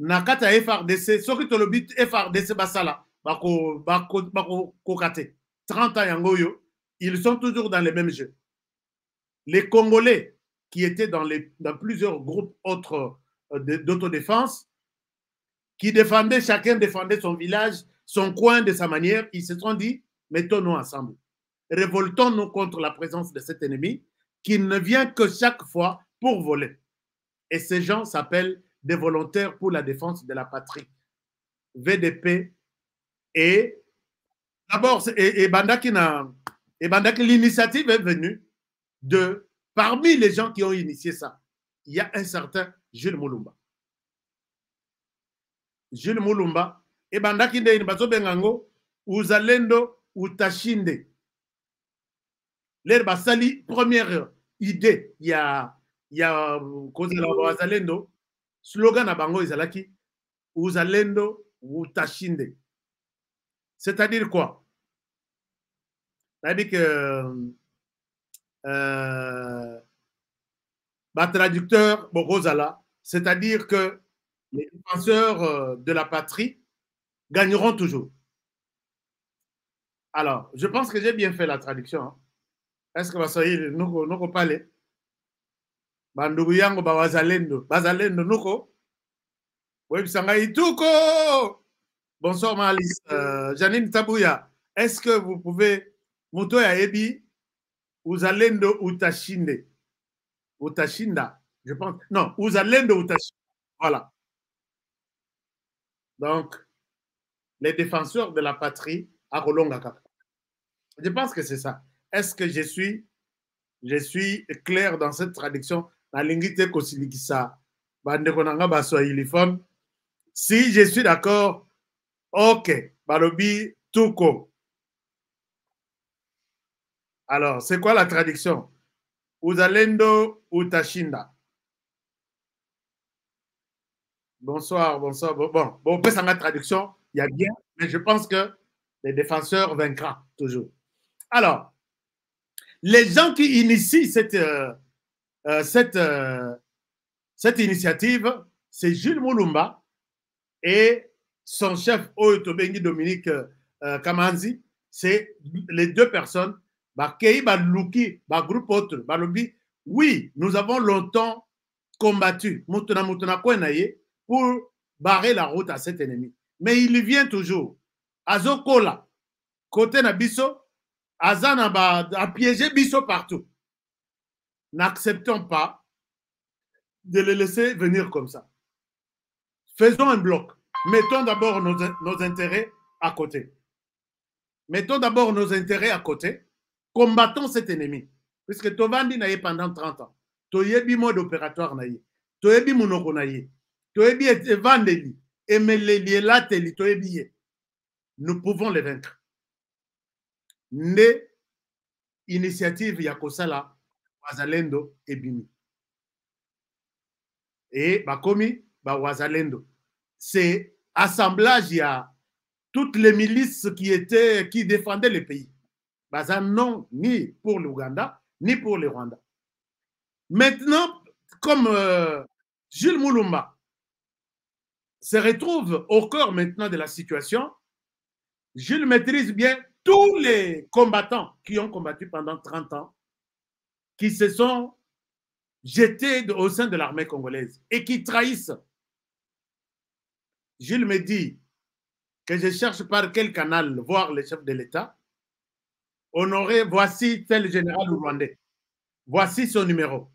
Nakata FRDC, ce qui est le but FRDC Basala, bako kokate. 30 ans yangoyo, ils sont toujours dans les mêmes jeux. Les Congolais qui étaient dans plusieurs groupes autres d'autodéfense, qui défendaient, chacun défendait son village, son coin de sa manière, ils se sont dit, mettons-nous ensemble. Révoltons-nous contre la présence de cet ennemi qui ne vient que chaque fois pour voler. Et ces gens s'appellent des volontaires pour la défense de la patrie. VDP. Et d'abord, l'initiative est venue de, parmi les gens qui ont initié ça, il y a un certain Jules Mulumba. Jules Mulumba, et bandaki nde bazo bengango, uzalendo utashinde. L'air basali, première idée, il y a cause de la wazalendo, slogan à bango izalaki, uzalendo utashinde. C'est-à-dire quoi? C'est-à-dire que traducteur Bogozala, c'est-à-dire que les défenseurs de la patrie gagneront toujours. Alors, je pense que j'ai bien fait la traduction. Hein. Est-ce que nous parlez? Bandugu yango bazalendo nuko. Websanga ituko. Bonsoir Malice. Janine Tabouya, est-ce que vous pouvez Muto ya ebi uzalendo utashinde. Utashinda, je pense. Non, uzalendo utashinda. Voilà. Donc, les défenseurs de la patrie à Kolonga. Je pense que c'est ça. Est-ce que je suis clair dans cette traduction? Si je suis d'accord, ok. Balobi Tuko. Alors, c'est quoi la traduction? Uzalendo utashinda. Bonsoir. Bon, on peut s'en mettre traduction, il y a bien, mais je pense que les défenseurs vaincront toujours. Alors, les gens qui initient cette initiative, c'est Jules Mulumba et son chef Oyotobengi Dominique Kamanzi. C'est les deux personnes. Kei Baluki, groupe autre, Balobi. Oui, nous avons longtemps combattu pour barrer la route à cet ennemi. Mais il vient toujours. Azokola, côté Nabiso, Azana a piégé Biso partout. N'acceptons pas de le laisser venir comme ça. Faisons un bloc. Mettons d'abord nos intérêts à côté. Mettons d'abord nos intérêts à côté. Combattons cet ennemi. Puisque Tovandi n'a eu pendant 30 ans. Toyebi mode opératoire n'a eu. Toyebi monoko n'a eu. Toyebi evandeli. Emeleli lateli. Toyebi. Nous pouvons les vaincre. Ne initiative Yakosala, Wazalendo et Bimi. Et Bakomi, Wazalendo. C'est assemblage, il y a toutes les milices qui défendaient le pays. Baza non, ni pour l'Ouganda, ni pour le Rwanda. Maintenant, comme Jules Mulumba se retrouve au cœur maintenant de la situation, Jules maîtrise bien tous les combattants qui ont combattu pendant 30 ans, qui se sont jetés au sein de l'armée congolaise et qui trahissent. Jules me dit que je cherche par quel canal voir le chef de l'État. Honoré, voici tel général rwandais. Voici son numéro.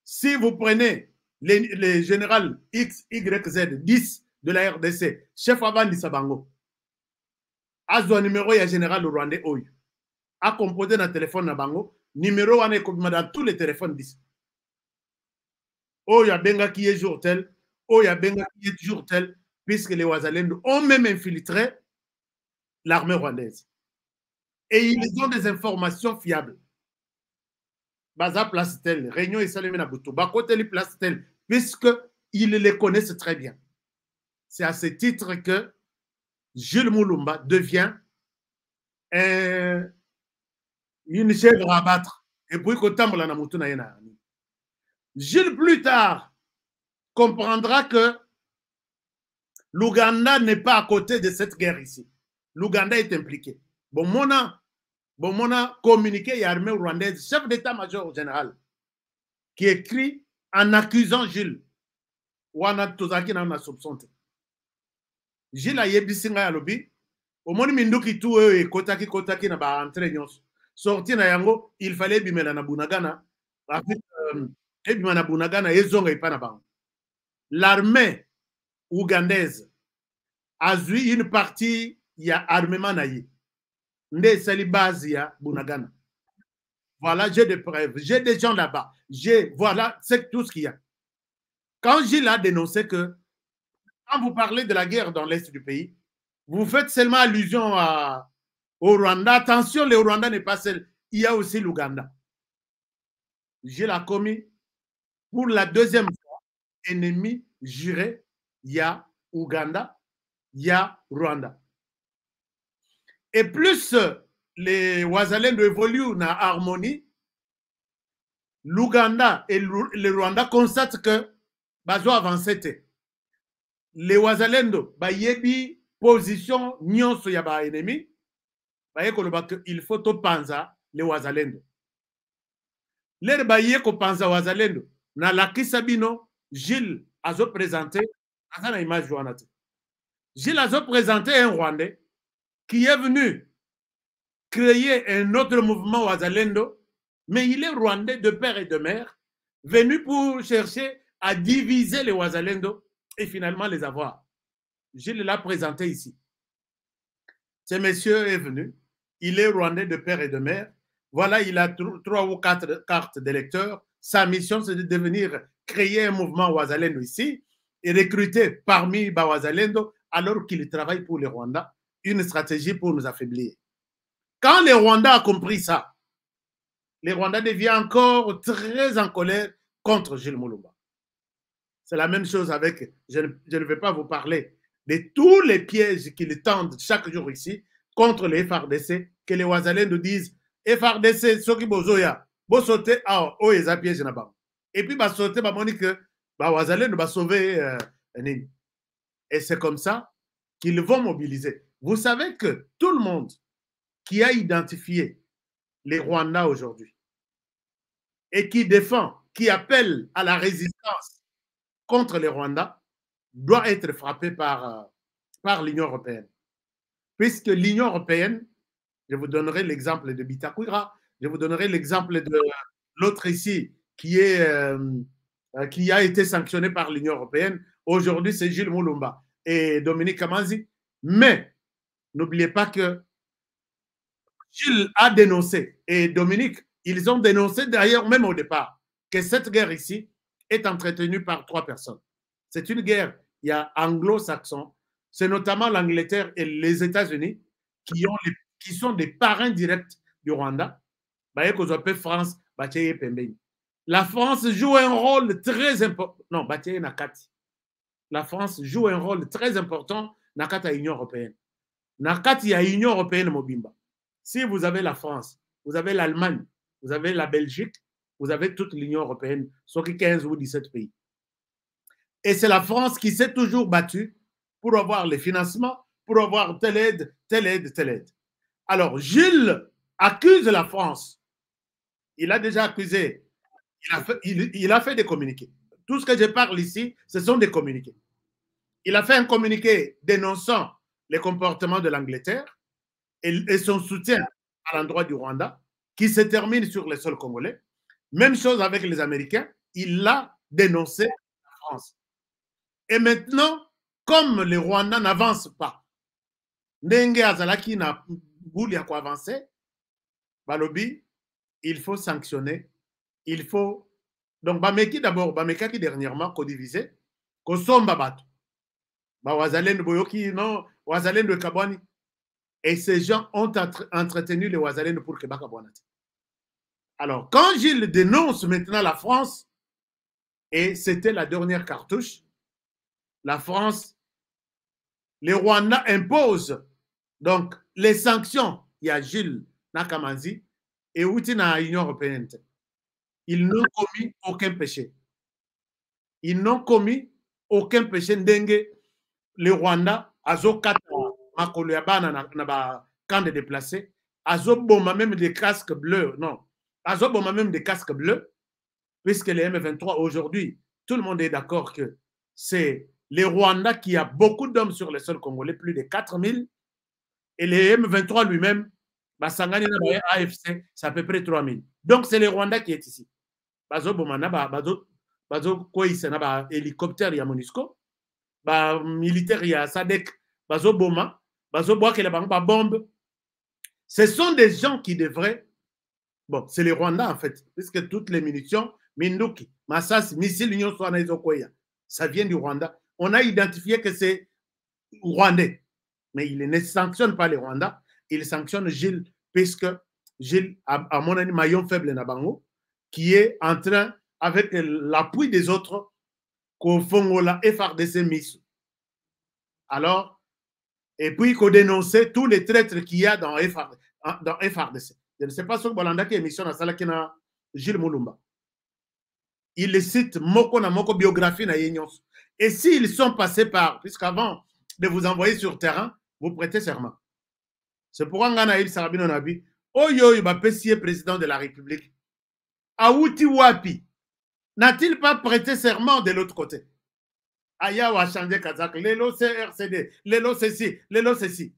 Si vous prenez les général X, Y, Z, 10 de la RDC, chef Avandi Sabango, Azwa numéro, il y a général rwandais Oyo. A composé dans le téléphone na bango, numéro on est dans tous les téléphones 10. Oyo a benga qui est jour tel, Oyo a benga qui est jour tel, puisque les Wazalendo ont même infiltré l'armée rwandaise. Et ils ont des informations fiables. Baza place telle, réunion et salimina boutou, bakoteli place telle, puisqu'ils les connaissent très bien. C'est à ce titre que Jules Moulumba devient une chèvre à battre. Et puis, Jules, plus tard, comprendra que l'Ouganda n'est pas à côté de cette guerre ici. L'Ouganda est impliqué. Bon, mon a communiqué, il y a l'armée rwandaise, chef d'état-major général, qui écrit en accusant Jules. Wana tozaki na soupçonné. Jules a yebisinga ya lobi. Omoni minduki tu e kotaki na ba entrée nyonso. Sorti na yango, il fallait bimela na Bunagana. Et bimela na Bunagana ezonga ipa na bango. L'armée ougandaise a eu une partie, il y a armement naïe. Nde sali base ya Bunagana. Voilà, j'ai des preuves, j'ai des gens là-bas. Voilà, c'est tout ce qu'il y a. Quand Gilles a dénoncé que, quand vous parlez de la guerre dans l'est du pays, vous faites seulement allusion au Rwanda. Attention, le Rwanda n'est pas seul. Il y a aussi l'Ouganda. Gilles a commis, pour la deuxième fois, ennemi juré. Il y a Ouganda, il y a Rwanda. Et plus les Wazalendo évoluent dans harmonie, l'Ouganda et le Rwanda constatent que bazo avancé. Les Wazalendo ba yebi position nyonso ya ba ennemi, ba yekoloba que il faut to panza les Wazalendo. Les ba yeko panza Wazalendo na lakisa bino Gilles azo présenté na image joanate. Gilles azo présenté un Rwandais qui est venu créer un autre mouvement Wazalendo, mais il est Rwandais de père et de mère, venu pour chercher à diviser les Wazalendo et finalement les avoir. Gilles l'a présenté ici. Ce monsieur est venu, il est Rwandais de père et de mère. Voilà, il a 3 ou 4 cartes d'électeurs. Sa mission, c'est de devenir créer un mouvement Wazalendo ici et recruter parmi Wazalendo alors qu'il travaille pour les Rwandais une stratégie pour nous affaiblir. Quand les Rwandais ont compris ça, les Rwandais deviennent encore très en colère contre Jules Moulumba. C'est la même chose avec, je ne vais pas vous parler de tous les pièges qu'ils tendent chaque jour ici contre les FARDC, que les Wazalendo disent FARDC, ceux qui bozoya, bo sauter, ah, oh, ils ont piège là-bas. Et puis, bah, sauter, bah, monique, bah, Wazalendo va sauver Nini. Et c'est comme ça qu'ils vont mobiliser. Vous savez que tout le monde qui a identifié les Rwandais aujourd'hui et qui défend, qui appelle à la résistance contre les Rwandais, doit être frappé par l'Union européenne. Puisque l'Union européenne, je vous donnerai l'exemple de Bitakwira, je vous donnerai l'exemple de l'autre ici qui a été sanctionné par l'Union européenne. Aujourd'hui, c'est Jules Moulumba et Dominique Kamanzi. Mais n'oubliez pas que Gilles a dénoncé, et Dominique, ils ont dénoncé d'ailleurs même au départ, que cette guerre ici est entretenue par 3 personnes. C'est une guerre, il y a anglo-saxons, c'est notamment l'Angleterre et les États-Unis qui sont des parrains directs du Rwanda. La France joue un rôle très important. Non, la France joue un rôle très important dans l'Union européenne. Dans l'Union européenne, Mobimba. Si vous avez la France, vous avez l'Allemagne, vous avez la Belgique, vous avez toute l'Union européenne, soit 15 ou 17 pays. Et c'est la France qui s'est toujours battue pour avoir les financements, pour avoir telle aide, telle aide, telle aide. Alors, Gilles accuse la France. Il a déjà accusé, il a fait des communiqués. Tout ce que je parle ici, ce sont des communiqués. Il a fait un communiqué dénonçant les comportements de l'Angleterre et son soutien à l'endroit du Rwanda, qui se termine sur le sol congolais. Même chose avec les Américains, il l'a dénoncé la France. Et maintenant, comme les Rwandais n'avancent pas, Ndenge Azalaki n'a voulu avancer, Balobi, il faut sanctionner, il faut. Donc, Bameki d'abord, Bameki dernièrement, Codivisé, Kosomba Bato. Wazalendo Boyoki, non, Wazalendo Kabwani. Et ces gens ont entretenu les Ouazalènes pour Québec à Bonati. Alors, quand Gilles dénonce maintenant la France, et c'était la dernière cartouche, la France, les Rwandais imposent donc les sanctions. Il y a Gilles Nakamanzi et Outina Union européenne. Ils n'ont commis aucun péché. Ils n'ont commis aucun péché. Ndengue, les Rwandais, Azo Kata, Makolo Yabana, na camp de déplacés, Azo Boma même des casques bleus. Non, Azo Boma même des casques bleus, puisque les M23 aujourd'hui, tout le monde est d'accord que c'est les Rwandais qui a beaucoup d'hommes sur le sol congolais, plus de 4000, et les M23 lui-même, Basangani AFC, c'est à peu près 3000. Donc c'est les Rwandais qui est ici. Bazo Bomana, Bazo Koïse, hélicoptère, il y a MONUSCO, militaire, il y a SADEC, Bazo Boma, Bazo Boake, la bombe. Ce sont des gens qui devraient. Bon, c'est les Rwandais en fait, puisque toutes les munitions, Minduki, Massas, missiles, Union Soana, ça vient du Rwanda. On a identifié que c'est rwandais, mais il ne sanctionne pas les Rwandais, il sanctionne Gilles, puisque Gilles, à mon avis, maillon faible Nabango, qui est en train, avec l'appui des autres, qu'au fond, la FRDC mise. Alors, et puis qu'on dénonçait tous les traîtres qu'il y a dans FRDC. Je ne sais pas ce que Bolanda qui émission à Salakina Gilles Moulumba. Il les cite moko na moko biographie na yenyos. Et s'ils sont passés par, puisqu'avant de vous envoyer sur terrain, vous prêtez serment. C'est pourquoi Nganaïl Sarabino Nabi, Oyo Yubapessier, président de la République, Aouti Wapi, n'a-t-il pas prêté serment de l'autre côté? Aya wa changé Kazakh, Lélo c'est RCD, Lélo c'est ci, Lélo c'est ci.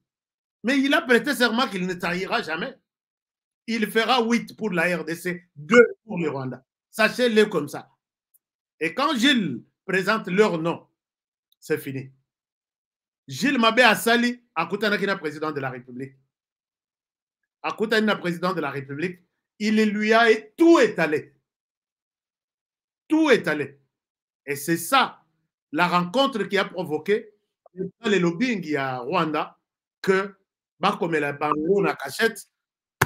Mais il a prêté serment qu'il ne trahira jamais. Il fera 8 pour la RDC, 2 pour le Rwanda. Sachez-le comme ça. Et quand Gilles présente leur nom, c'est fini. Gilles Mabé Assali, Akoutanakina, président de la République. Akoutanakina, président de la République, il lui a tout étalé. Tout étalé. Et c'est ça, la rencontre qui a provoqué dans les lobbying à Rwanda, que, comme la bango na cachette,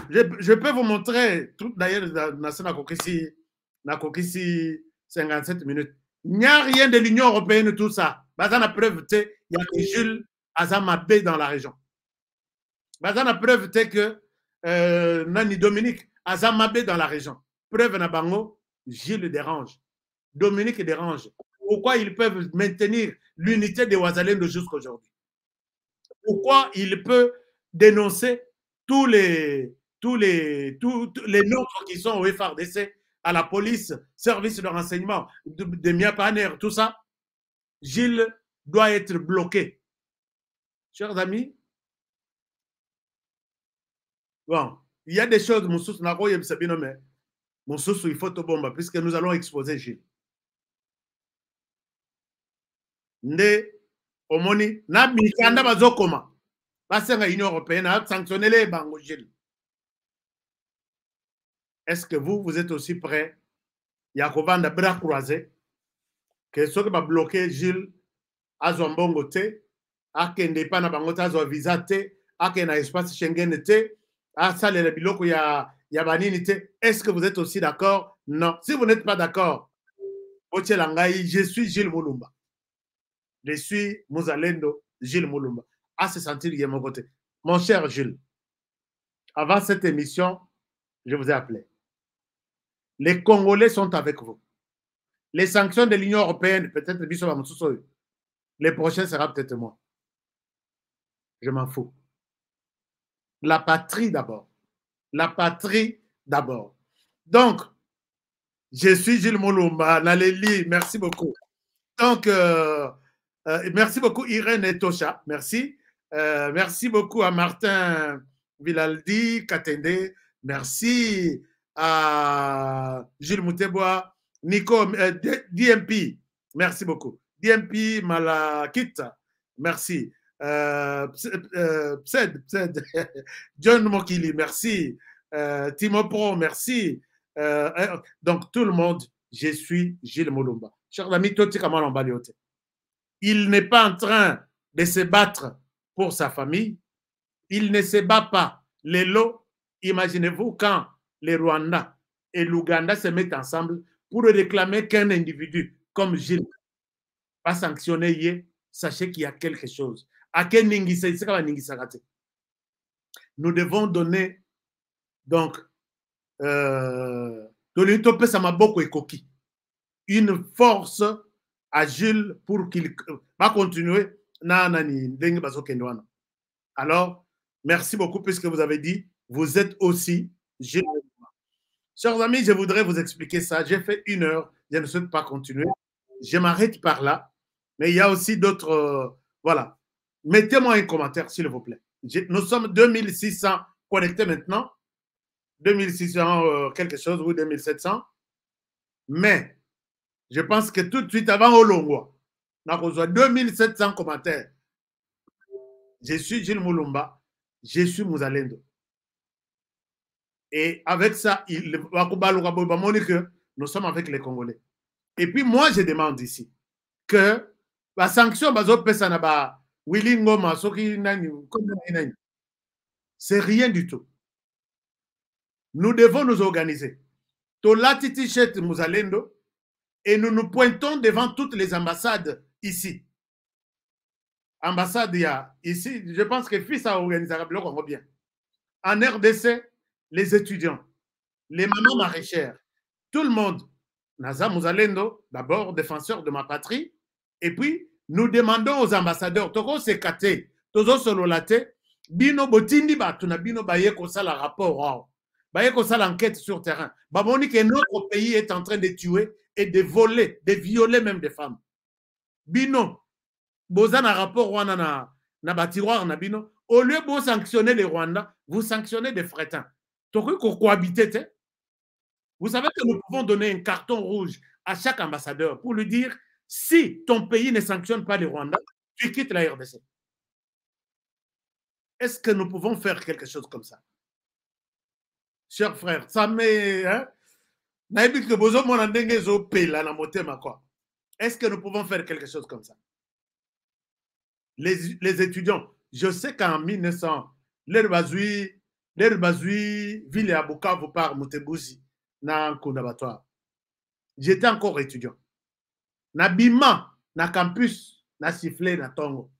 je peux vous montrer, d'ailleurs, dans Kokisi 57 minutes. Il n'y a rien de l'Union européenne, tout ça. Bazana preuve, il y a que Jules Azamabé dans la région. Bazana preuve, que Nani Dominique Azamabé dans la région. Preuve Nabango, Gilles dérange. Dominique dérange. Pourquoi ils peuvent maintenir l'unité des Ouazalènes jusqu'à aujourd'hui? Pourquoi il peut dénoncer tous les nôtres qui sont au FRDC, à la police, service de renseignement, de Miapaner, tout ça? Gilles doit être bloqué. Chers amis, bon, il y a des choses, mon sous, il faut te bomber, puisque nous allons exposer Gilles. Nde, omoni, na mikanda bazokoma. Basenga Union européenne a sanctionné les bango Gilles. Est-ce que vous êtes aussi prêts? Yakovan de bras croisés, que ceux qui vont bloquer Gilles à Zombongo te, à Kende Pana Bango à visa te, à Kena espace Schengen te, à Salé Biloko Yabanini te. Est-ce que vous êtes aussi d'accord? Non. Si vous n'êtes pas d'accord, je suis Gilles Moulumba. Je suis Mouzalendo Gilles Moulumba. À se sentir de mon côté. Mon cher Gilles, avant cette émission, je vous ai appelé. Les Congolais sont avec vous. Les sanctions de l'Union européenne, peut-être les prochains sera peut-être moi. Je m'en fous. La patrie d'abord. La patrie d'abord. Donc, je suis Gilles Moulumba, Naléli, merci beaucoup. Donc, merci beaucoup Irène et Tosha, merci. Merci beaucoup à Martin Vilaldi, Katende, merci à Gilles Moutebois, Nico, DMP, merci beaucoup. DMP Malakita, merci. Psed, John Mokili, merci. Timo Pro, merci. Donc, tout le monde, je suis Gilles Moulumba. Chers amis, il n'est pas en train de se battre pour sa famille, Il ne se bat pas. Les lots, imaginez-vous quand les Rwandais et l'Ouganda se mettent ensemble pour réclamer qu'un individu comme Gilles va sanctionner, sachez qu'il y a quelque chose. Nous devons donner donc une force à Jules pour qu'il va continuer. Alors, merci beaucoup puisque vous avez dit, vous êtes aussi Jules. Chers amis, je voudrais vous expliquer ça. J'ai fait 1 heure, je ne souhaite pas continuer. Je m'arrête par là. Mais il y a aussi d'autres... voilà. Mettez-moi un commentaire, s'il vous plaît. Nous sommes 2600 connectés maintenant. 2600 quelque chose, ou 2700. Mais je pense que tout de suite, avant Olongwa, on a reçu 2700 commentaires. Je suis Gilles Moulumba. Je suis Mouzalendo. Et avec ça, nous sommes avec les Congolais. Et puis moi, je demande ici que la sanction, c'est rien du tout. Nous devons nous organiser. Tolati t-shirt Mouzalendo et nous nous pointons devant toutes les ambassades ici. Ambassade, il y a ici, je pense que fils a organisé bien. En RDC, les étudiants, les mamans maraîchères, tout le monde. Naza Mouzalendo, d'abord défenseur de ma patrie, et puis nous demandons aux ambassadeurs, Togo Sekate, Tozo Sololate, Bino Botindi Batuna, Bino Bayeko Sala rapport, Bayeko Sala enquête sur terrain. Baboni que notre pays est en train de tuer et de voler, de violer même des femmes. Bino, Bozana rapport Wana na batiroir na Bino, au lieu de sanctionner les Rwandais, vous sanctionnez des frétins. Togo cohabiter, vous savez que nous pouvons donner un carton rouge à chaque ambassadeur pour lui dire si ton pays ne sanctionne pas les Rwandais, tu quittes la RDC. Est-ce que nous pouvons faire quelque chose comme ça? Chers frères, ça m'est... Est-ce que nous pouvons faire quelque chose comme ça? Les étudiants, je sais qu'en 1900, l'Herbazui, ville à Bukavu par Moutebouzi, na Kundabatoire. J'étais encore étudiant. Na bima, na campus, na sifflé, na tongo.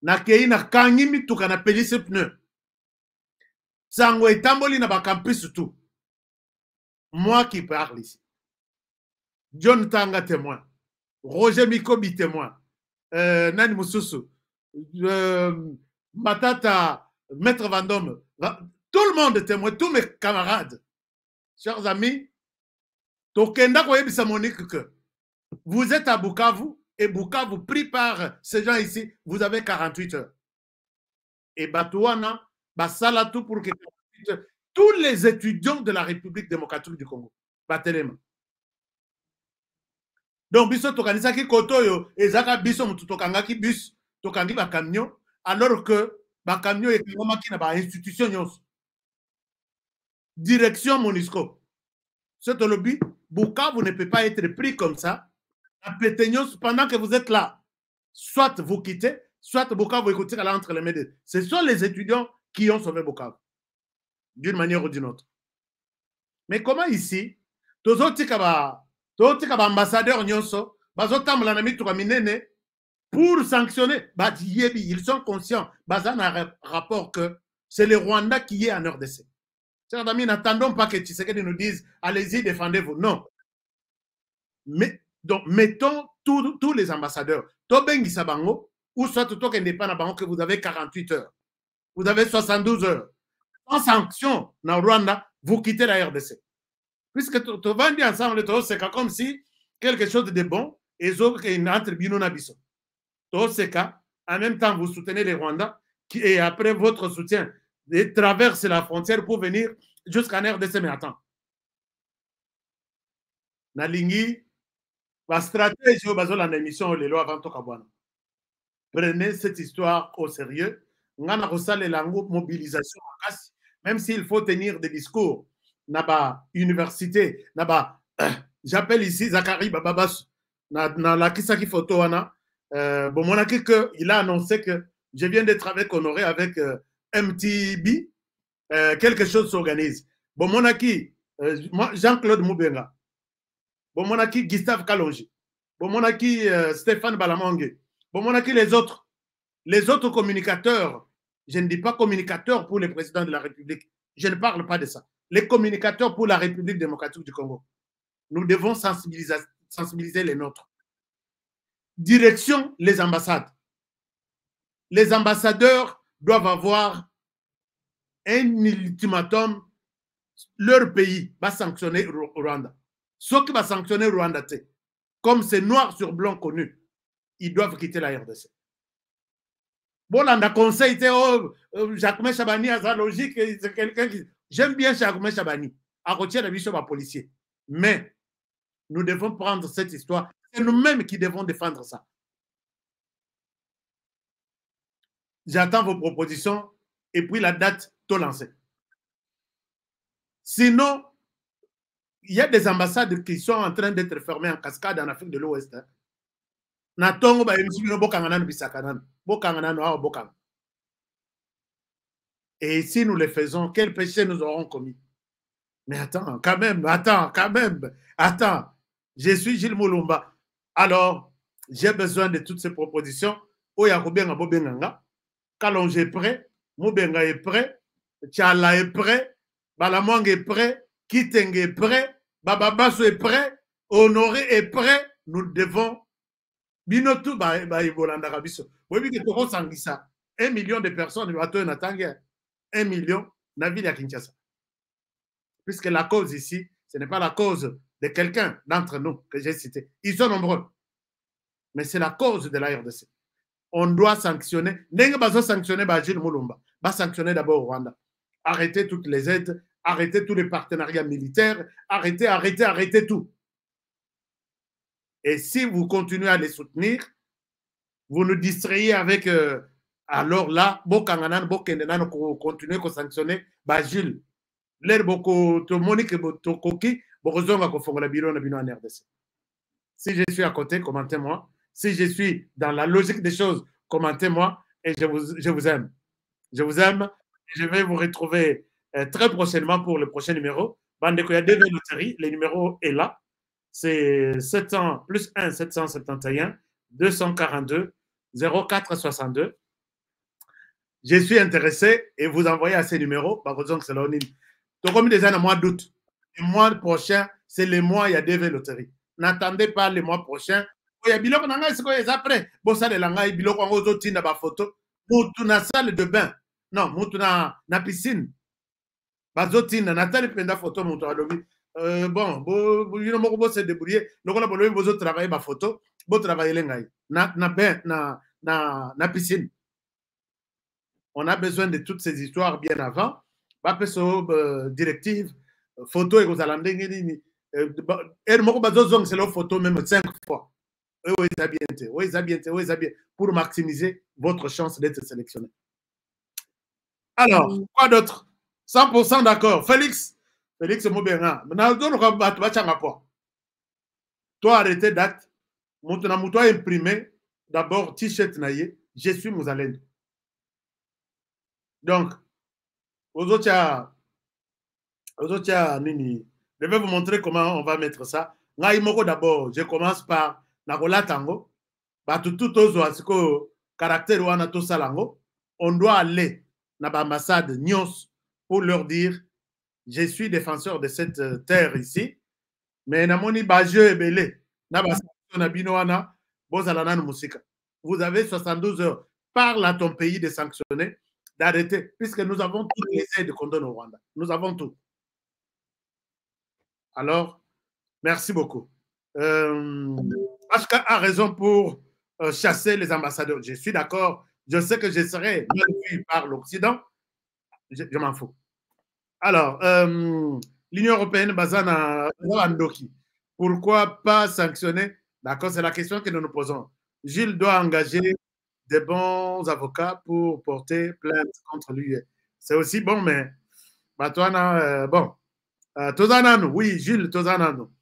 Na kei na kangimi tuka na pelisse pneu. Sango etamboli na ba campus tout. Moi qui parle ici. John Tanga témoin. Roger Mikobi témoin. Nani Moussousou. Matata, Maître Vendôme. Tout le monde témoin, tous mes camarades. Chers amis, vous êtes à Bukavu et Bukavu, pris par ces gens ici, vous avez 48 heures. Et Batouana, Basala tout pour que tous les étudiants de la République démocratique du Congo, Batelema. Donc, biso tokanisa ki kotoyo, ezaka biso mututokanga ki bus, tokangi ba camion, alors que ba camion est qui na ba institution nyonso. Direction MONUSCO. Ce lobby, Bukavu ne peut pas être pris comme ça. Pendant que vous êtes là, soit vous quittez, soit Bukavu écoutez à entre les médias. Ce sont les étudiants qui ont sauvé Bukavu, d'une manière ou d'une autre. Mais comment ici, tous les ambassadeurs nyonso, pour sanctionner, ils sont conscients, basant un rapport que c'est le Rwanda qui est en RDC. Chers amis, n'attendons pas que Tshisekedi nous dise allez-y, défendez-vous. Non. Mais, donc, mettons tous les ambassadeurs. Tobengi Sabango, ou soit tout que vous avez 48 heures. Vous avez 72 heures. Sans sanction dans Rwanda, vous quittez la RDC. Puisque tu vas dire ensemble, c'est comme si quelque chose de bon et entre Bino Nabiso. En même temps, vous soutenez les Rwandais et après votre soutien, ils traversent la frontière pour venir jusqu'en RDC. Mais attends. Nalingi, la stratégie au basé de l'émission Les lois avant Tokabwana. Prenez cette histoire au sérieux. On a reçu la mobilisation, même s'il faut tenir des discours. Naba université, naba j'appelle ici Zachary Bababas, na la Kisaki photo wana. Bon, mon que il a annoncé que Je viens d'être avec Honoré, avec MTB. Quelque chose s'organise. Bon, mon acquis, Jean-Claude Moubenga. Bon, mon acquis, Gustave Kalonji. Bon, mon acquis, Stéphane Balamongue. Bon, mon acquis, les autres communicateurs. Je ne dis pas communicateurs pour le président de la République. Je ne parle pas de ça. Les communicateurs pour la République démocratique du Congo. Nous devons sensibiliser les nôtres. Direction, les ambassades. Les ambassadeurs doivent avoir un ultimatum. Leur pays va sanctionner Rwanda. Ceux qui vont sanctionner Rwanda, comme c'est noir sur blanc connu, ils doivent quitter la RDC. Bon, on a conseillé, Jacques Chabani a sa logique, c'est quelqu'un qui... J'aime bien Jacques Chabani, à côté de la policier. Mais nous devons prendre cette histoire. C'est nous-mêmes qui devons défendre ça. J'attends vos propositions et puis la date, tout lancé. Sinon, il y a des ambassades qui sont en train d'être fermées en cascade en Afrique de l'Ouest. Et si nous le faisons, quel péché nous aurons commis? Mais attends, quand même. Je suis Gilles Moulumba. Alors, j'ai besoin de toutes ces propositions. Kalonji est prêt, Moubenga est prêt, Tchala est prêt, Balamwang est prêt, Kiteng est prêt, Bababasso est prêt, Honoré est prêt. Nous devons. Binotu, Ibolandarabiso. Oui, que tu ça. 1 million de personnes, 1 million, na ville à Kinshasa. Puisque la cause ici, ce n'est pas la cause de quelqu'un d'entre nous que j'ai cité. Ils sont nombreux. Mais c'est la cause de la RDC. On doit sanctionner. N'est-ce pas sanctionner Gilles Moulumba? Va sanctionner d'abord Rwanda. Arrêtez toutes les aides, arrêtez tous les partenariats militaires, arrêtez tout. Et si vous continuez à les soutenir, vous nous distrayez avec... alors là, continuez à sanctionner Gilles. L'air beaucoup de Monique Tokoki, si je suis à côté, commentez-moi. Si je suis dans la logique des choses, commentez-moi et je vous aime. Je vous aime. Je vais vous retrouver très prochainement pour le prochain numéro. Bandeko, il y a DV Loterie. Le numéro est là. C'est 700 plus 1 771 242 0462. Je suis intéressé et vous envoyez à ces numéros. Par exemple, c'est l'anonyme. Donc, comme déjà dans le mois d'août, le mois prochain, c'est le mois, il y a DV Loterie. N'attendez pas le mois prochain. Il y a biloko na ngai sikoyo après. Bon ça le langai biloko ngo zo tinda ba photo. Mutu na salle de bain. Non, mutu na piscine. Ba zo tinda na tali penda photo mutu alobi. Bon, bo yino moko bo se débrouiller. Loko la bolobi bo zo travailler ba photo, bo travailler lengai. Na bain na piscine. On a besoin de toutes ces histoires bien avant. Ba peso directive photo et aux alandenge ni moko ba zo zong c'est la photo même 5 fois. Oui, pour maximiser votre chance d'être sélectionné. Alors, quoi d'autre? 100% d'accord. Félix Moubenga. Toi, arrêtez date. Maintenant, toi, imprimé. D'abord, t-shirt naïe. Je suis Mouzalène. Donc, aux autres, Nini. Je vais vous montrer comment on va mettre ça. D'abord, je commence par Nagola Tango, tout aux caractère wana to salango, on doit aller dans l'ambassade Nyos pour leur dire je suis défenseur de cette terre ici, mais namoni bajeu et belé, vous avez 72 heures, parle à ton pays de sanctionner, d'arrêter, puisque nous avons toutes les aides qu'on donne au Rwanda. Nous avons tout. Alors, merci beaucoup. HK a raison pour chasser les ambassadeurs. Je suis d'accord. Je sais que je serai mal vu par l'Occident. Je m'en fous. Alors, l'Union européenne, Bazana Andoki. Pourquoi pas sanctionner? D'accord, c'est la question que nous nous posons. Gilles doit engager des bons avocats pour porter plainte contre lui. C'est aussi bon, mais bon. Tozanano, oui, Gilles Tozanano.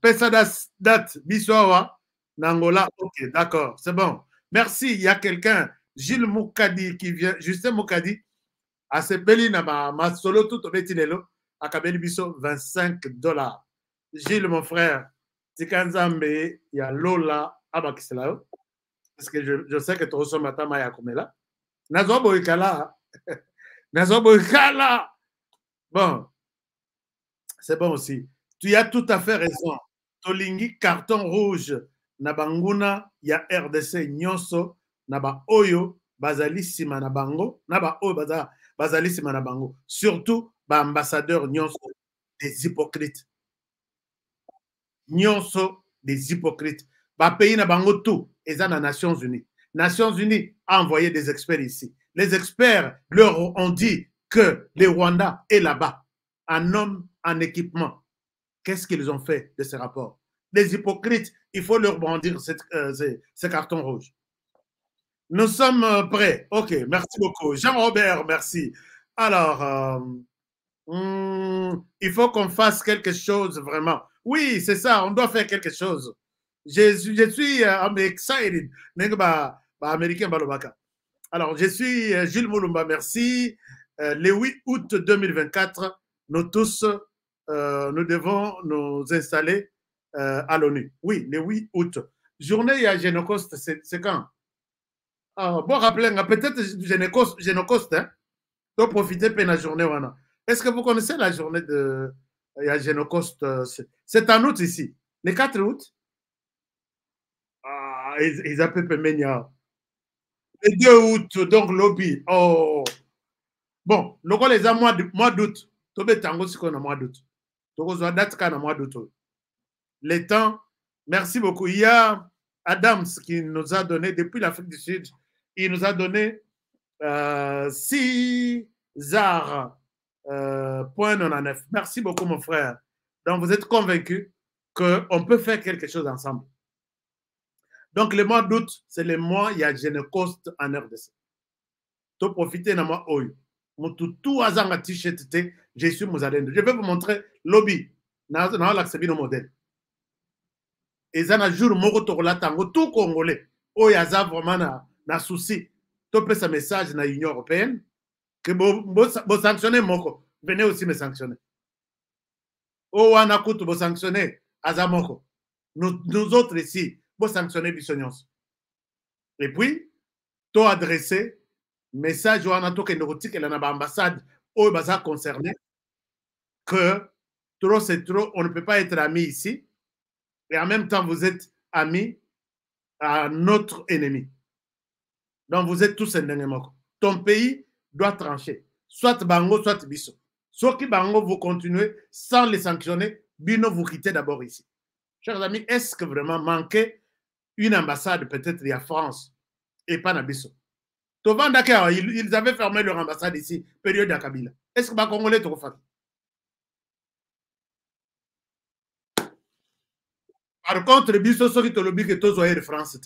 Pesa date Bissoa, Nangola, ok, d'accord, c'est bon. Merci, il y a quelqu'un, Gilles Moukadi qui vient, Justin Moukadi, à Sepeli ma solo tout au Betinelo, à Kabeli Bisso, $25. Gilles, mon frère, Tikanzambe, il y a Lola, Abakiselao, parce que je sais que tu reçois matin Maya Komela. Nazobo Ikala, Nazobo Ikala. Bon, c'est bon aussi. Tu as tout à fait raison. Tolingi carton rouge. Nabanguna ya RDC nyonso naba oyo bazalisima na bango naba oyo bazalisima na bango surtout ba ambassadeurs nyonso des hypocrites nyonso des hypocrites ba pays na bango tout eza na Nations Unies. Nations Unies a envoyé des experts ici. Les experts leur ont dit que le Rwanda est là-bas en hommes, en équipement. Qu'est-ce qu'ils ont fait de ces rapports? Les hypocrites, il faut leur brandir ce carton rouge. Nous sommes prêts. OK, merci beaucoup. Jean-Robert, merci. Alors, il faut qu'on fasse quelque chose vraiment. Oui, c'est ça, on doit faire quelque chose. Je suis excited. Américain Balobaka. Alors, je suis Gilles Moulumba, merci. Le 8 août 2024, nous tous, nous devons nous installer à l'ONU. Oui, le 8 août. Journée à Génocoste, c'est quand? Bon, rappelez, peut-être Génocoste, hein? Donc, profitez de la journée. Est-ce que vous connaissez la journée de Génocoste? C'est en août ici. Le 4 août? Ils appellent Pemenia. Le 2 août, donc lobby. Oh. Bon, le rôle est à mois d'août. Tobé tango si qu'on a mois d'août. Donc, on date quand mois d'août. Les temps, merci beaucoup. Il y a Adams qui nous a donné, depuis l'Afrique du Sud, il nous a donné 6,99. Merci beaucoup, mon frère. Donc, vous êtes convaincus qu'on peut faire quelque chose ensemble. Donc, le mois d'août, c'est le mois, il y a Génocoste en RDC. Tu profitez de moi, tout azanga t-shirt, je suis Mouzalendo. Je vais vous montrer lobby. Dans l'accès au modèle. Et ça, un jour, tout Congolais, où il y a vraiment un souci. Tu peux ce message dans l'Union européenne que vous sanctionnez, venez aussi me sanctionner. Oh, on a coûté vous sanctionner, Azamoko. Nous autres ici, vous sanctionnez Bissonios. Et puis, tu as adressé message à Anato Kenorotique et l'ambassade où il va concerné que trop c'est trop, on ne peut pas être amis ici. Et en même temps, vous êtes amis à notre ennemi. Donc, vous êtes tous ennemis. Ton pays doit trancher. Soit Bango, soit Bisso. Soit qui Bango, vous continuez sans les sanctionner. Bino, vous quittez d'abord ici. Chers amis, est-ce que vraiment manquer une ambassade, peut-être il y a France et pas Nabisso? Ils avaient fermé leur ambassade ici, période de Kabila. Est-ce que les Congolais te refont? Par contre, Bisso, ceux qui te lobby que tous Air France,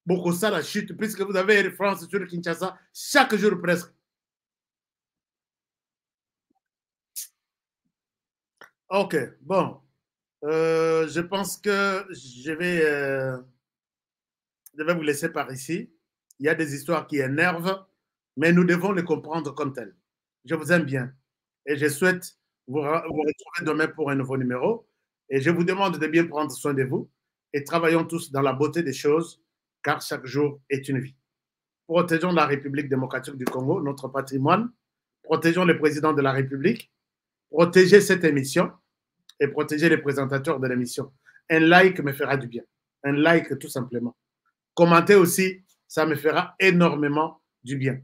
beaucoup ça la chute, puisque vous avez Air France sur Kinshasa chaque jour presque. Ok, bon. Je pense que je vais vous laisser par ici. Il y a des histoires qui énervent, mais nous devons les comprendre comme telles. Je vous aime bien et je souhaite vous retrouver demain pour un nouveau numéro. Et je vous demande de bien prendre soin de vous et travaillons tous dans la beauté des choses, car chaque jour est une vie. Protégeons la République démocratique du Congo, notre patrimoine. Protégeons le président de la République. Protégez cette émission et protégez les présentateurs de l'émission. Un like me fera du bien. Un like tout simplement. Commentez aussi, ça me fera énormément du bien.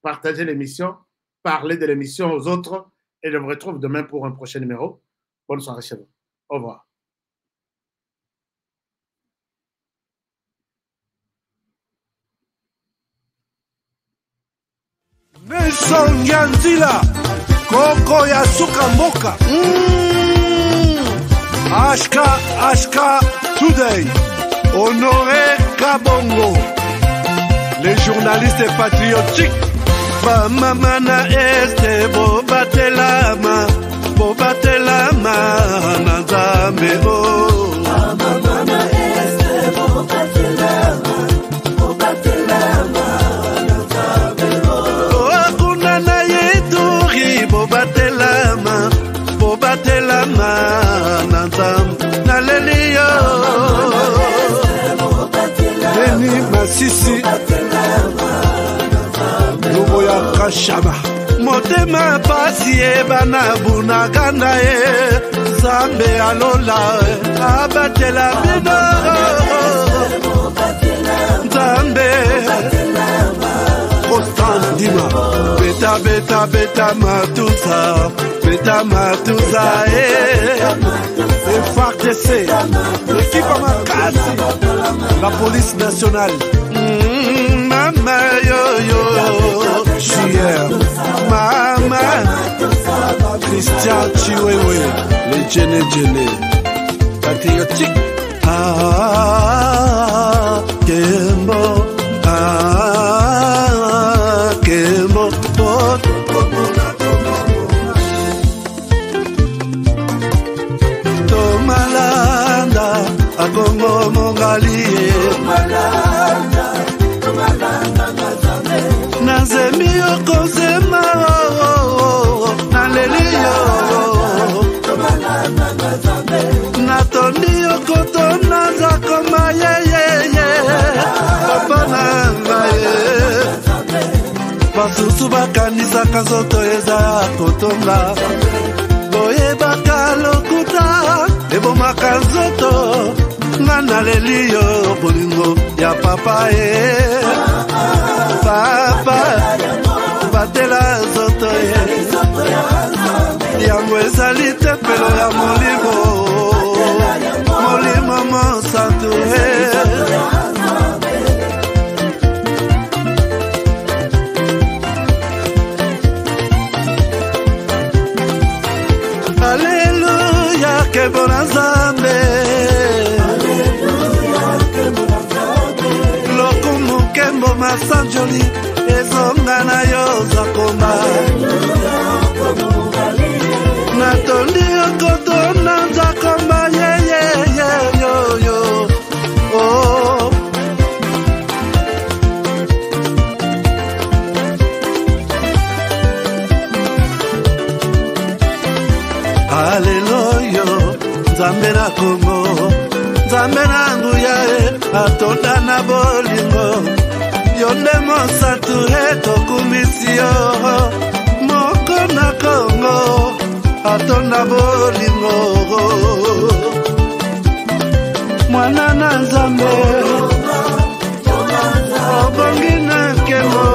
Partagez l'émission, parlez de l'émission aux autres et je vous retrouve demain pour un prochain numéro. Bonne soirée chez vous. Au revoir. Nelson Yanzila, Koko ya Suka Moka. Ashka Today, Honoré Kabongo, les journalistes patriotiques. Bamamana este bobatelama, Nazamebo. Bamamana este bobatelama. batelama na nzambe naleli yo Deni Masisi Lumo ya Kashaba Motema pasi ebana bunaganda Zambe alola abatela bino Zambe Ostandima Beta matuza FARDC l'équipe à Makasi la police nationale Mama yo JR Mama Christian Chiwewe le Djene patriotique Kembo Kembo Tomalanda Akongo Mongalie Nazemi Okozema Nalelio Natondi Okotona Zakoma Papa Nangaye Basusu bakanisa kazoto eza kotonga Boye bakalokuta Ebo makazoto Ngana lelio bolingo ya papa Papa Batela zoto Yango ezali tepelo ya molimo Molimo monsantu Alléluia, que bon ensemble. Lokumu kembo masanjoli, ezonga na yo zakoma. Natondi okoto na zakoma, yo. Oh. Haleluya, Nzambe na Kongo, Nzambe na nguya atonda na bolingo, yonde mosatu tokumisio, moko na Kongo, atonda bolingo, mwana na Nzambe, obongi na kemo.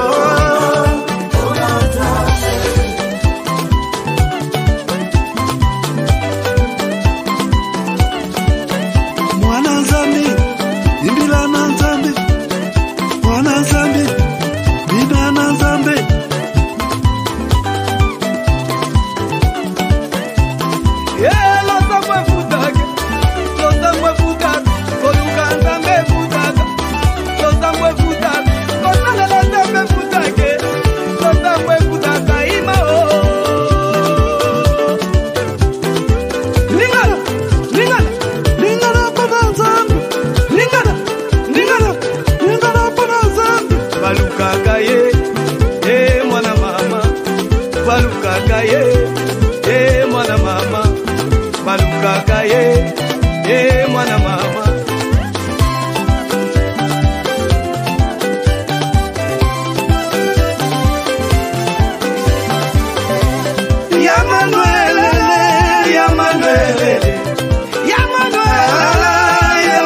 Mwana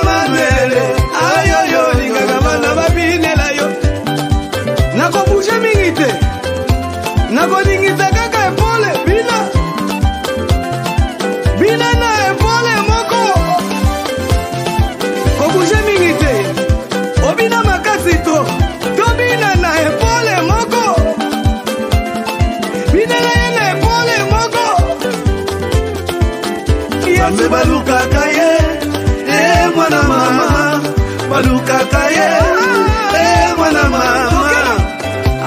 mama ayoyo lingaga bana babinela yo nako bouge mingite nako lingita kaka epole bina na epole moko ko bouge mingite obina makasi to bina na epole moko bina na epole moko yambe baluka kaye mwana mama baluka kaye mwana mama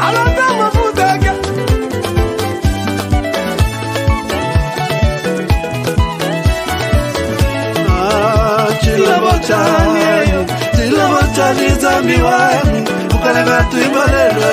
alata mafuta ka Tila botani zami wangu ukalaga tuibalelo